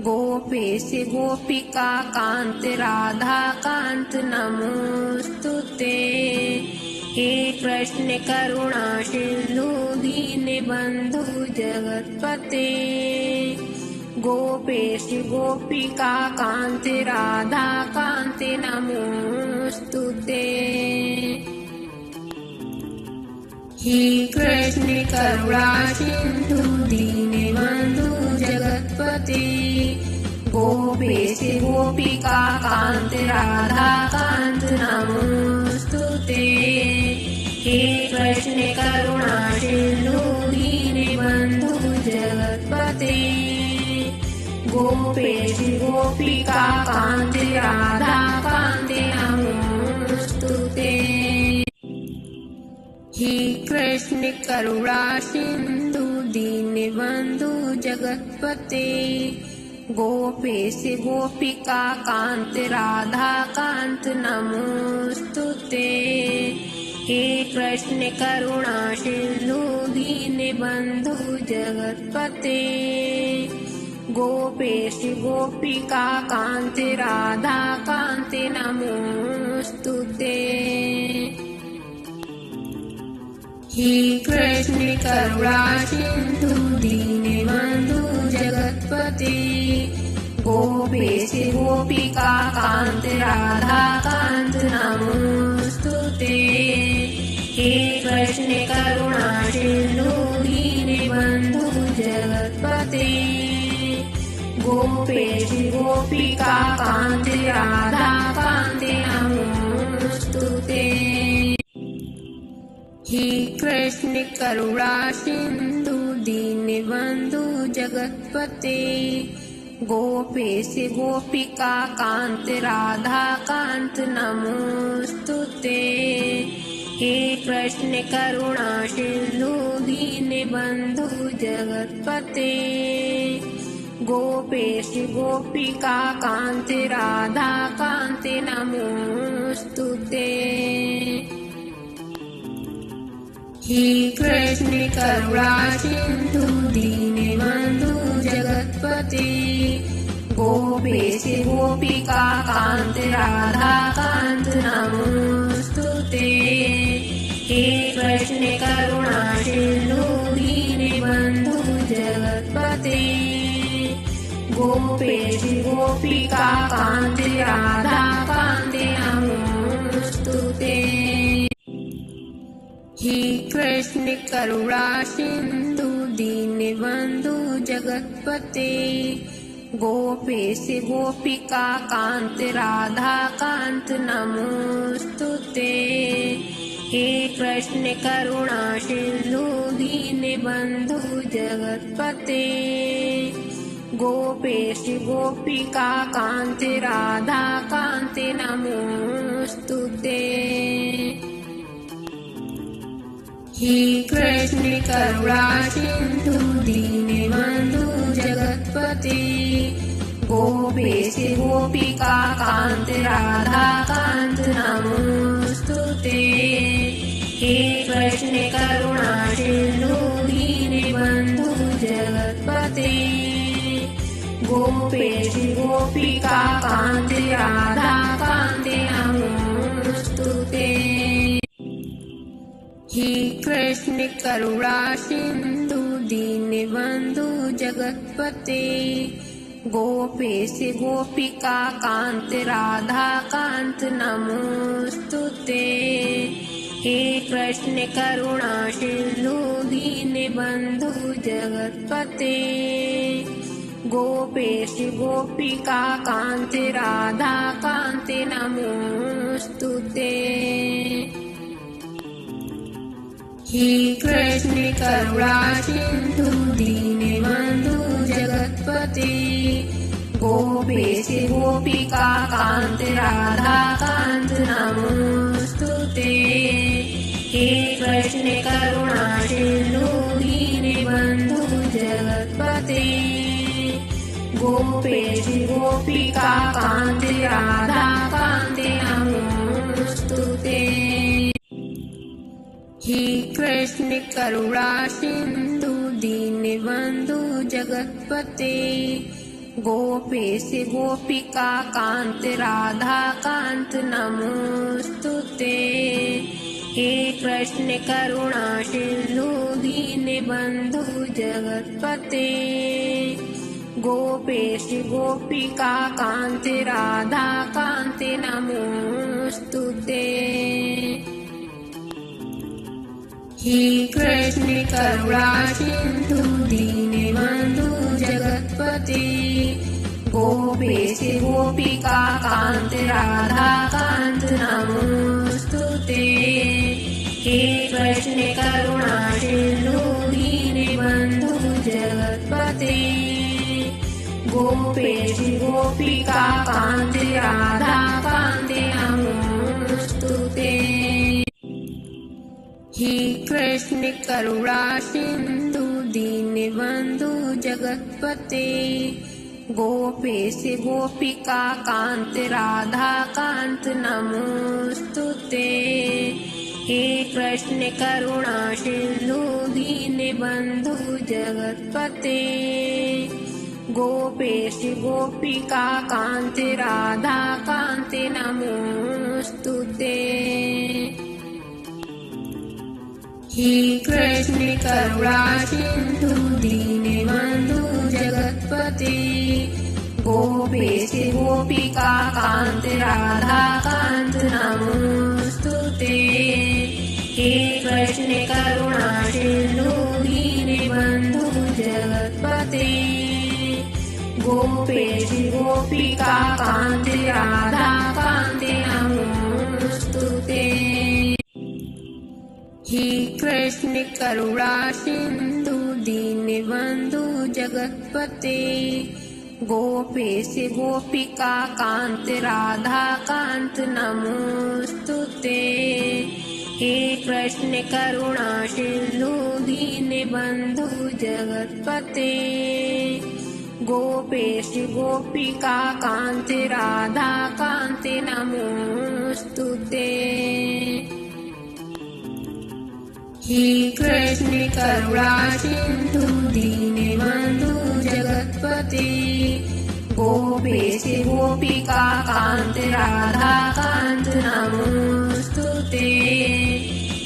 गोपेश गोपिका कांत राधा कांत नमोस्तुते। हे कृष्ण करुणा सिंधु दीनबंधु जगतपते गोपेश गोपिका कांत राधा कांत नमोस्तुते। हे कृष्ण करुणा सिंधु दीनबंधु जगतपते गोपेश गोपिका कांत राधा कांत नमोस्तुते। हे कृष्ण करुणा सिंधु दीनबंधु जगतपते गोपेश गोपिका कांत राधा कांत नमोस्तुते। हे कृष्ण करुणा सिंधु दीनबंधु जगतपते गोपेश गोपिका कांत राधा कांत नमोस्तुते। हे कृष्ण करुणा सिंधु दीनबंधु जगतपते गोपेश गोपिका कांत राधा कांत नमोस्तुते। हे कृष्ण करुणा सिंधु दीनबंधु जगतपते गोपेश गोपिका कांत राधा कांत नमोस्तुते। हे कृष्ण करुणा सिंधु दीनबंधु जगतपते गोपेश गोपिका कांत राधा कांत नमोस्तुते। हे कृष्ण करुणा सिंधु दीनबंधु जगतपते गोपेश गोपिका कांत राधा कांत नमोस्तुते। हे कृष्ण करुणा सिंधु दीनबंधु जगतपते गोपेश गोपिका कांत राधा कांत नमोस्तुते। हे कृष्ण करुणा सिंधु दीनबंधु जगतपते गोपेश गोपिका कांत राधा कांत नमोस्तुते। हे कृष्ण करुणा सिंधु दीनबंधु जगतपते गोपेश गोपिका कांत राधा कांत नमोस्तुते। हे कृष्ण करुणा सिंधु दीनबंधु जगतपते गोपेश गोपिका कांत राधा कांत नमोस्तुते। हे कृष्ण करुणा सिंधु दीनबंधु जगतपते गोपेश गोपिका कांत राधा कांत नमोस्तुते। हे कृष्ण करुणा सिंधु दीनबंधु जगतपते गोपेश गोपिका कांत राधा कांत नमोस्तुते। हे कृष्ण करुणा सिंधु दीनबंधु जगतपते गोपेश गोपिका कांत राधा कांत नमोस्तुते। हे कृष्ण करुणा सिंधु दीनबंधु जगतपते गोपेश गोपिका कांत राधा कांत नमोस्तुते। हे कृष्ण करुणा सिंधु दीनबंधु जगतपते गोपेश गोपिका कांत राधा कांत नमोस्तुते। हे कृष्ण करुणा सिंधु दीनबंधु जगतपते गोपेश गोपिका कांत राधा कांत नमोस्तुते। हे कृष्ण करुणा सिंधु दीनबंधु जगतपते गोपेश गोपिका कांत राधा कांत नमोस्तुते। हे कृष्ण करुणा सिंधु दीनबंधु जगतपते गोपेश गोपिका कांत राधा कांत नमोस्तुते। हे कृष्ण करुणा सिंधु दीनबंधु जगतपते गोपेश गोपिका कांत राधा कांत नमोस्तुते। हे कृष्ण करुणा सिंधु दीनबंधु जगतपते गोपेश गोपिका कांत राधा कांत नमोस्तुते। हे कृष्ण करुणा सिंधु दीनबंधु जगतपते गोपेश गोपिका कांत राधा कांत नमोस्तुते। हे कृष्ण करुणा सिंधु दीनबंधु जगतपते गोपेश गोपिका कांत राधा कांत नमोस्तुते। हे कृष्ण करुणा सिंधु दीनबंधु जगतपते गोपेश गोपिका कांत राधा कांत नमोस्तुते। हे कृष्ण करुणा सिंधु दीनबंधु जगतपते गोपेश गोपिका कांत राधा कांत नमोस्तुते। हे कृष्ण करुणा सिंधु दीनबंधु जगतपते गोपेश गोपिका कांत राधा कांत नमोस्तुते। हे कृष्ण करुणा सिंधु दीनबंधु जगतपते गोपेश गोपिका कांत राधा कांत नमोस्तुते। हे कृष्ण करुणा सिंधु दीनबंधु जगतपते गोपेश गोपिका कांत राधा कांत नमोस्तुते। हे कृष्ण करुणा सिंधु दीनबंधु जगतपते गोपेश गोपिका कांत राधा कांत नमोस्तुते।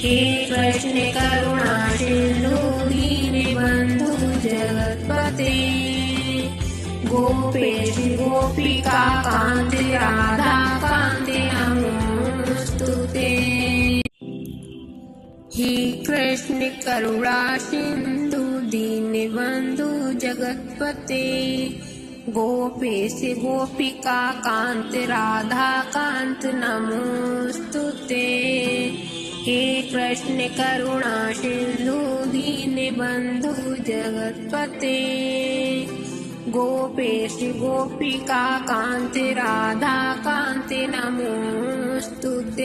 हे कृष्ण करुणा सिंधु दीनबंधु जगतपते गोपेश गोपिका कांत राधा कांत नमोस्तुते। हे कृष्ण करुणा सिंधु दीनबंधु जगतपते गोपेश गोपिका कांत राधा कांत नमोस्तुते। हे कृष्ण करुणा सिंधु दीनबंधु जगतपते गोपेश गोपिका कांत राधा कांत नमोस्तुते।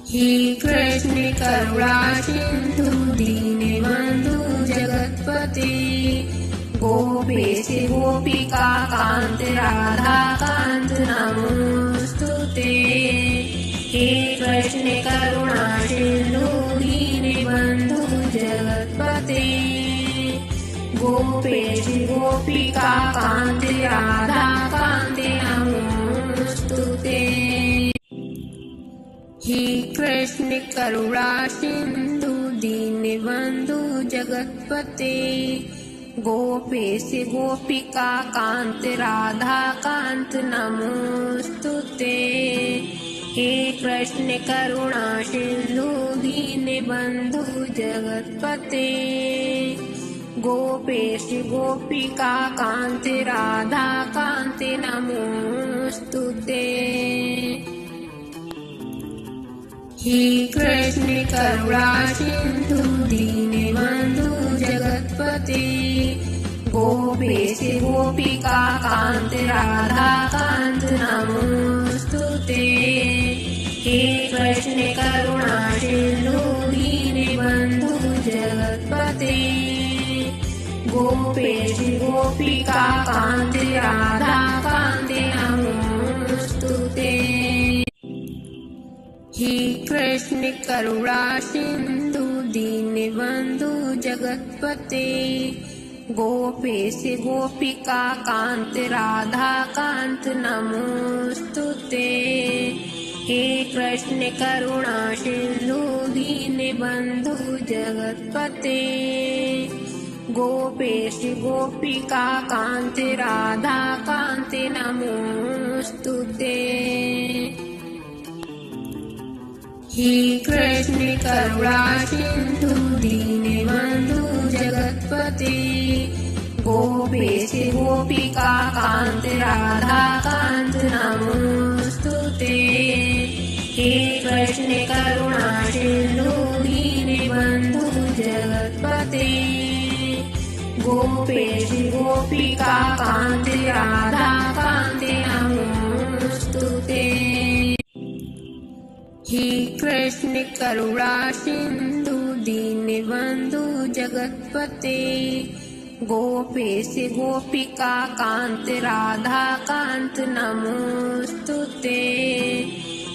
हे कृष्ण करुणा सिंधु दीनबंधु जगतपते गोपेश गोपिका कांत राधा कांत नमोस्तुते। हे कृष्ण करुणा सिंधु दीनबंधु जगतपते गोपेश गोपिका कांत राधा कांत नमोस्तुते। हे कृष्ण करुणा सिंधु दीनबंधु जगतपते गोपेश गोपिका कांत राधा कांत नमोस्तुते। हे कृष्ण करुणा सिंधु दीनबंधु जगतपते गोपेश गोपिका कांत राधा कांत नमोस्तुते। हे कृष्ण करुणा सिंधु दीनबंधु जगतपते गोपेश गोपिका कांत राधा कांत नमोस्तुते। हे कृष्ण करुणा सिंधु दीनबंधु जगतपते गोपेश गोपिका कांत राधा कांत नमोस्तुते। हे कृष्ण करुणा सिंधु दीनबंधु जगतपते गोपेश गोपिका कांत राधा कांत नमोस्तुते। हे कृष्ण करुणा सिंधु दीनबंधु जगतपते गोपेश गोपिका कांत राधा कांत नमोस्तुते। हे कृष्ण करुणा सिंधु दीनबंधु जगतपते गोपेश गोपिका कांत राधा कांत नमोस्तुते। हे कृष्ण करुणा सिंधु दीनबंधु जगतपते गोपेश गोपिका कांत राधा कांत नमोस्तुते। हे कृष्ण करुणा सिंधु दीनबंधु जगतपते गोपेश गोपिका कांत राधा कांत नमोस्तुते।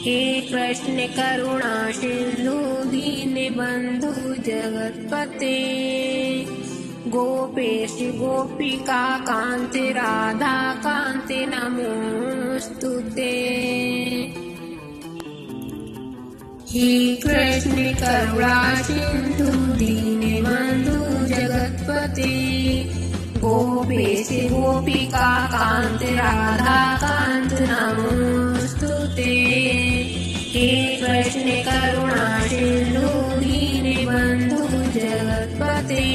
हे कृष्ण करुणा सिंधु दीनबंधु जगतपते गोपेश गोपिका कांत राधा कांत नमोस्तुते। हे कृष्ण करुणा सिंधु दीनबंधु जगतपते गोपेश गोपिका कांत राधा कांत नमोस्तुते। हे कृष्ण करुणा सिंधु दीनबंधु जगतपते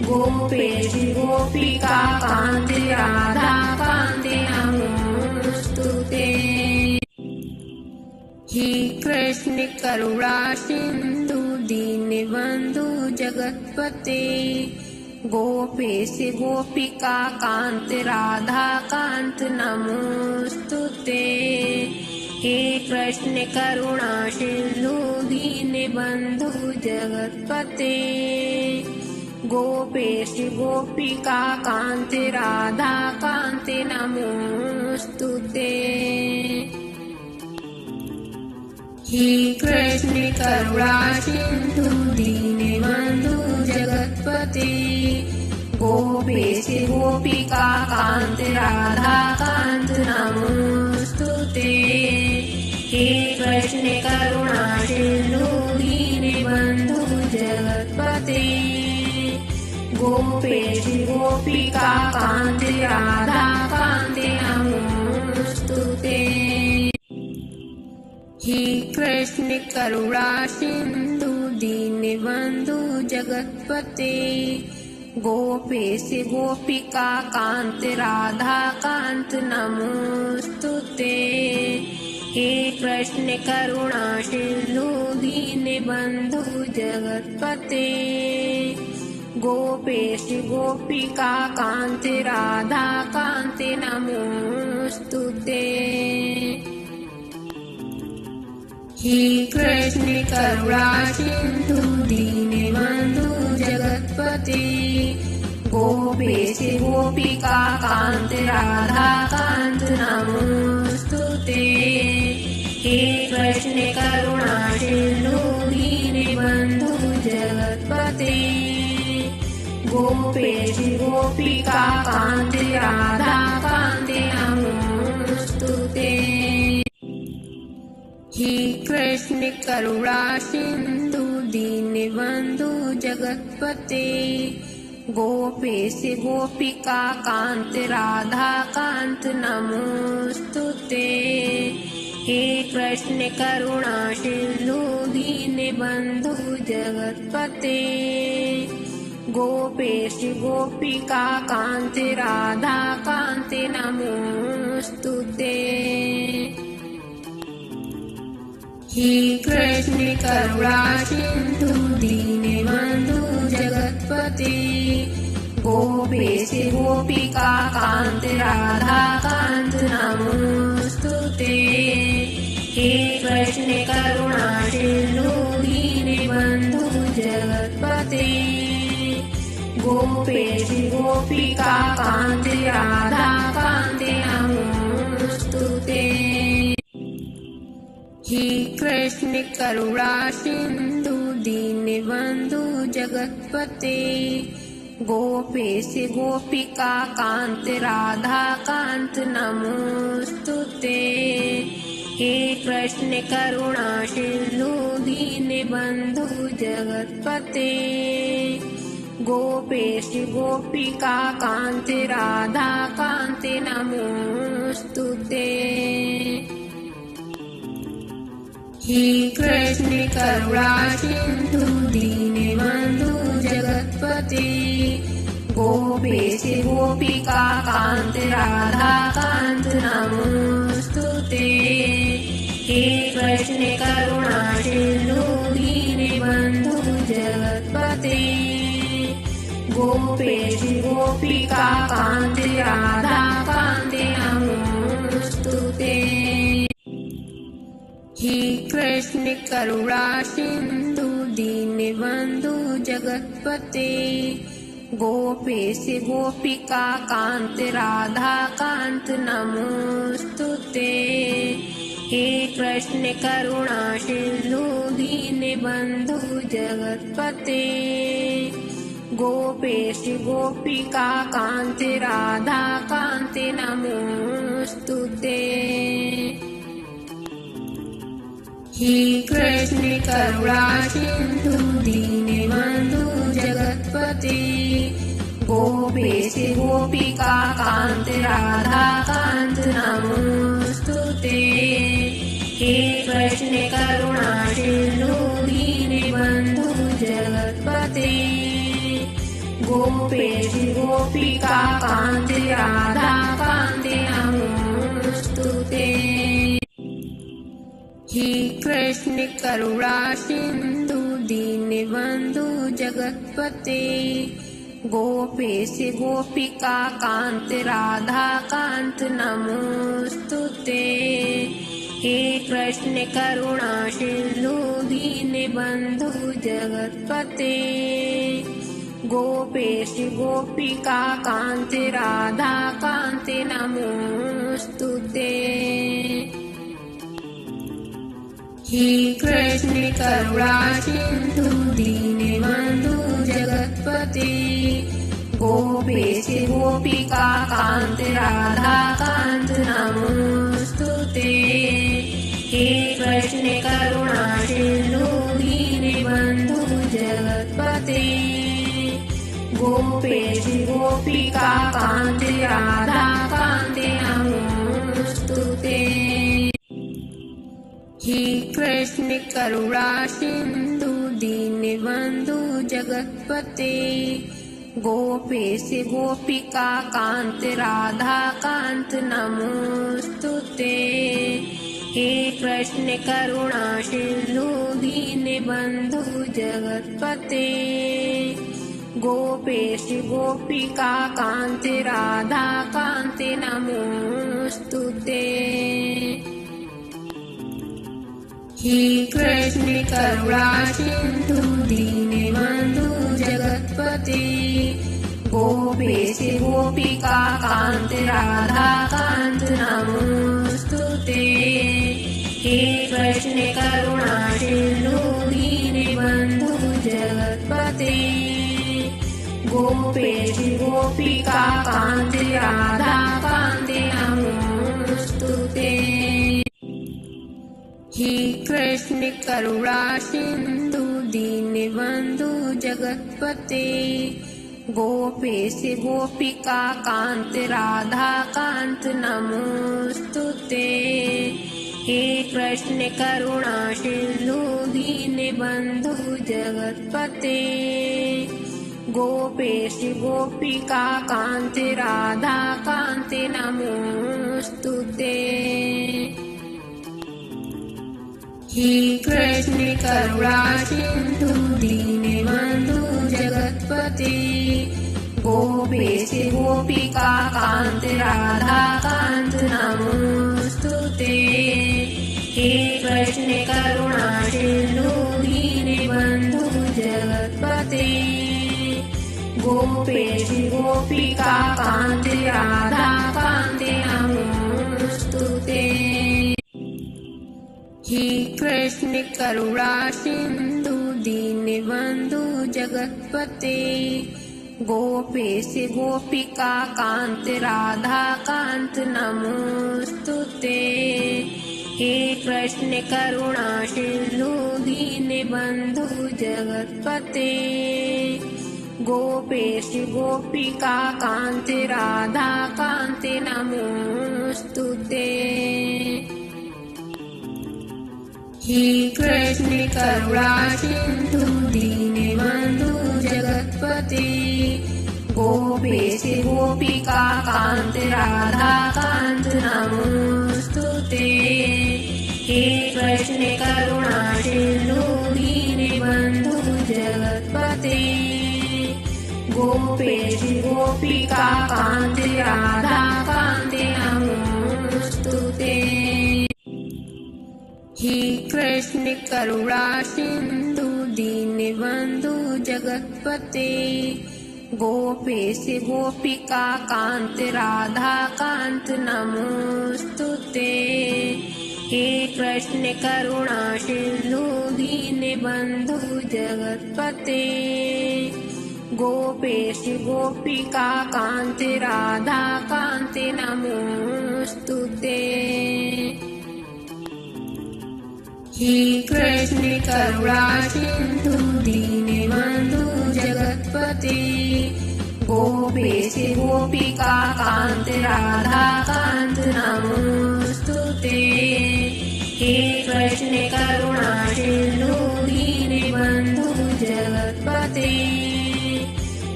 गोपेश गोपिका कांत राधा कांत नमोस्तुते। हे कृष्ण करुणा सिंधु दीनबंधु जगतपते गोपेश गोपिका कांत राधा कांत नमोस्तुते। हे कृष्ण करुणा सिंधु दीनबंधु जगतपते गोपेश गोपिका कांत राधा कांत नमोस्तुते। हे कृष्ण करुणा सिंधु दीनबंधु जगतपते गोपेश गोपिका कांत राधा कांत नमोस्तुते। हे कृष्ण करुणा सिंधु दीनबंधु जगतपते गोपेश गोपिका कांत राधा कांत नमोस्तुते। हे कृष्ण करुणा सिंधु दीनबंधु जगतपते गोपेश गोपिका कांत राधा कांत नमोस्तुते। हे कृष्ण करुणा सिंधु दीनबंधु जगतपते गोपेश गोपिका कांत राधा कांत नमोस्तुते। हे कृष्ण करुणा सिंधु दीनबंधु जगतपते गोपेश गोपिका कांत राधा कांत नमोस्तुते। हे कृष्ण करुणा सिंधु दीनबंधु जगतपते गोपेश गोपिका कांत राधा कांत नमोस्तुते। हे कृष्ण करुणा सिंधु दीनबंधु जगतपते गोपेश गोपिका कांत राधा कांत नमोस्तुते। हे कृष्ण करुणा सिंधु दीनबंधु जगतपते गोपेश गोपिका कांत राधा कांत नमोस्तुते। हे कृष्ण करुणा सिंधु दीनबंधु जगतपते गोपेश गोपिका कांत राधा कांत नमोस्तुते। हे कृष्ण करुणा सिंधु दीनबंधु जगतपते गोपेश गोपिका कांत राधा कांत नमोस्तुते। हे कृष्ण करुणा सिंधु दीनबंधु जगतपते गोपेश गोपिका कांत राधा कांत नमोस्तुते। हे कृष्ण करुणा सिंधु दीनबंधु जगतपते गोपेश गोपिका कांत राधा कांत नमोस्तुते। हे कृष्ण करुणा सिंधु दीनबंधु जगतपते गोपेश गोपिका कांत राधा कांत नमोस्तुते। हे कृष्ण करुणा सिंधु दीनबंधु जगतपते गोपेश गोपिका कांत राधा कांत नमोस्तुते। हे कृष्ण करुणा सिंधु दीनबंधु जगतपते गोपेश गोपिका कांत राधा कांत नमोस्तुते। हे कृष्ण करुणा सिंधु दीनबंधु जगतपते गोपेश गोपिका कांत राधा कांत नमोस्तुते। हे कृष्ण करुणा सिंधु दीनबंधु जगतपते गोपेश गोपिका कांत राधा कांत नमोस्तुते। हे कृष्ण करुणा सिंधु दीनबंधु जगतपते गोपेश गोपिका कांत राधा कांत नमोस्तुते। हे कृष्ण करुणा सिंधु दीनबंधु जगतपते गोपेश गोपिका कांत राधा कांत नमोस्तुते। हे कृष्ण करुणा सिंधु दीनबंधु जगतपते गोपेश गोपिका कांत राधा कांत नमोस्तुते। हे कृष्ण करुणा सिंधु दीनबंधु जगतपते गोपेश गोपिका कांत राधा कांत नमोस्तुते। हे कृष्ण करुणा सिंधु दीनबंधु जगतपते गोपेश गोपिका कांत राधा कांत नमोस्तुते। हे कृष्ण करुणा सिंधु दीनबंधु जगतपते गोपेश गोपिका कांत राधा कांत नमोस्तुते। हे कृष्ण करुणा सिंधु दीनबंधु जगतपते गोपेश गोपिका कांत राधा कांत नमोस्तुते। हे कृष्ण करुणा सिंधु दीनबंधु जगतपते गोपेश गोपिका कांत राधा कांत नमोस्तुते। हे कृष्ण करुणा सिंधु दीनबंधु जगतपते गोपेश गोपिका कांत राधा कांत नमोस्तुते। हे कृष्ण करुणा सिंधु दीनबंधु जगतपते गोपेश गोपिका कांत राधा कांत नमोस्तुते। हे कृष्ण करुणा सिंधु दीनबंधु जगतपते गोपेश गोपिका कांत राधा कांत नमोस्तुते। हे कृष्ण करुणा सिंधु दीनबंधु जगतपते गोपेश गोपिका कांत राधा कांत नमोस्तुते। हे कृष्ण करुणा सिंधु दीनबंधु जगतपते गोपेश गोपिका कांत राधा कांत नमोस्तुते। हे कृष्ण करुणा सिंधु दीनबंधु जगतपते गोपेश गोपिका कांत राधा कांत नमोस्तुते। हे कृष्ण करुणा सिंधु दीनबंधु जगतपते गोपेश गोपिका कांत राधा कांत नमोस्तुते। हे कृष्ण करुणा सिंधु दीनबंधु जगतपते गोपेश गोपिका कांत राधा कांत नमोस्तुते। हे कृष्ण करुणा सिंधु दीनबंधु जगतपते गोपेश गोपिका कांत राधा कांत नमोस्तुते। हे कृष्ण करुणा सिंधु दीनबंधु जगतपते गोपेश गोपिका कांत राधा कांत नमोस्तुते। हे कृष्ण करुणा सिंधु दीनबंधु जगतपते गोपेश गोपिका कांत राधा कांत नमोस्तुते। हे कृष्ण करुणा सिंधु दीनबंधु जगतपते गोपेश गोपिका कांत राधा कांत नमोस्तुते। हे कृष्ण करुणा सिंधु दीनबंधु जगतपते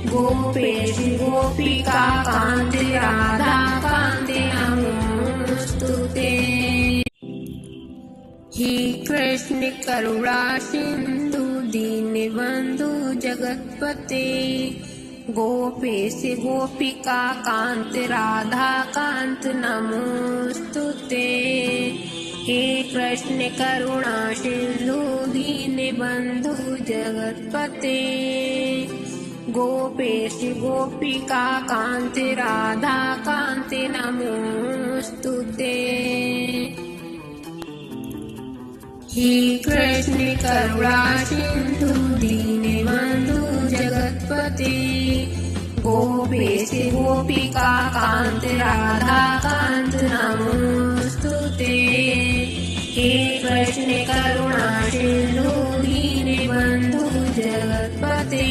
गोपेश गोपिका कांत राधा कांत नमोस्तुते। हे कृष्ण करुणा सिंधु दीनबंधु जगत्पते गोपेश गोपिका कांत राधा कांत नमोस्तुते। हे कृष्ण करुणा सिंधु दीनबंधु जगत्पते गोपेश गोपिका कांत राधा कांत नमोस्तुते। हे कृष्ण करुणा सिंधु दीनबंधु जगत्पते गोपेश गोपिका कांत राधा कांत नमोस्तुते। हे कृष्ण करुणा सिंधु दीनबंधु जगत्पते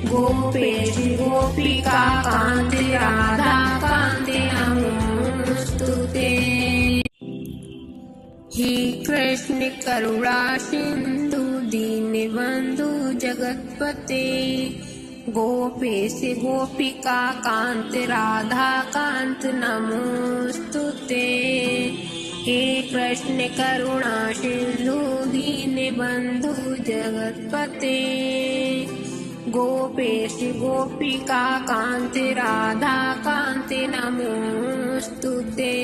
गोपेश गोपिका कांत राधा कांत नमोस्तुते। हे कृष्ण करुणा सिंधु दीनबंधु जगत्पते गोपेश गोपिका कांत राधा कांत नमोस्तुते। हे कृष्ण करुणा सिंधु दीनबंधु जगत्पते गोपेश गोपिका कांत राधा कांत नमोस्तुते।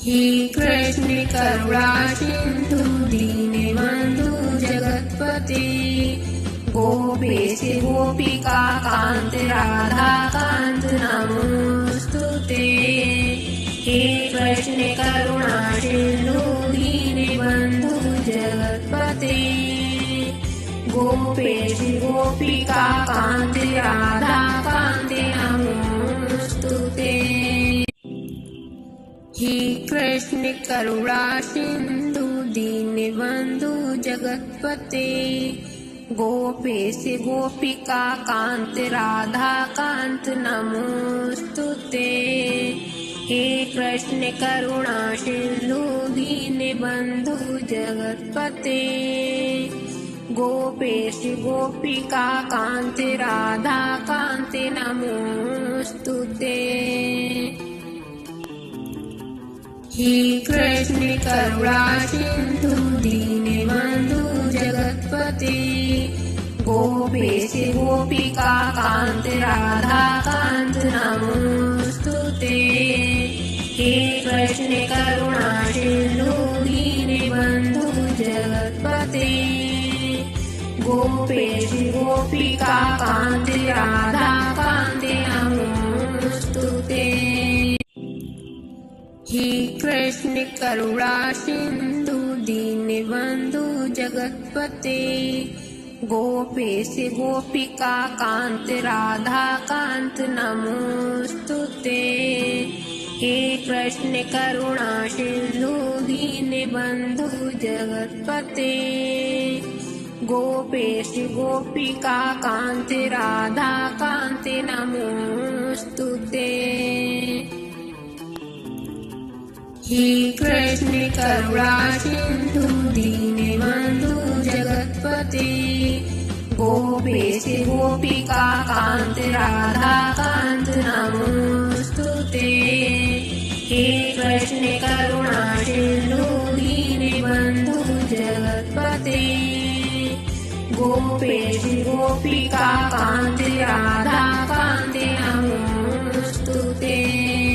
हे कृष्ण करुणा सिंधु दीनबंधु जगत्पते गोपेश गोपिका कांत राधा कांत नमोस्तुते। हे कृष्ण करुणा सिंधु दीनबंधु जगत्पते गोपेश गोपिका कांत राधा कांत नमोस्तुते। हे कृष्ण करुणा सिंधु दीनबंधु जगत्पते गोपेश गोपिका कांत राधा कांत नमोस्तुते। हे कृष्ण करुणा सिंधु दीनबंधु जगत्पते गोपेश गोपिका कांत राधा कांत नमोस्तुते। हे कृष्ण करुणा सिंधु दीनबंधु जगत्पते गोपेश गोपिका कांत राधा कांत नमोस्तुते। हे कृष्ण करुणा सिंधु दीनबंधु जगत्पते गोपेश गोपिका कांत राधा कांत नमोस्तुते। हे कृष्ण करुणा सिंधु दीनबंधु जगत्पते गोपेश गोपिका कांत राधा कांत नमोस्तुते। हे कृष्ण करुणा सिंधु दीनबंधु जगत्पते गोपेश गोपिका कांत राधा कांत नमोस्तुते। हे कृष्ण करुणा सिंधु दीनबंधु जगत्पते गोपेश गोपिका कांत राधा कांत नमोस्तुते। हे कृष्ण करुणा सिंधु दीनबंधु जगत्पते गोपेश गोपिका कांत राधा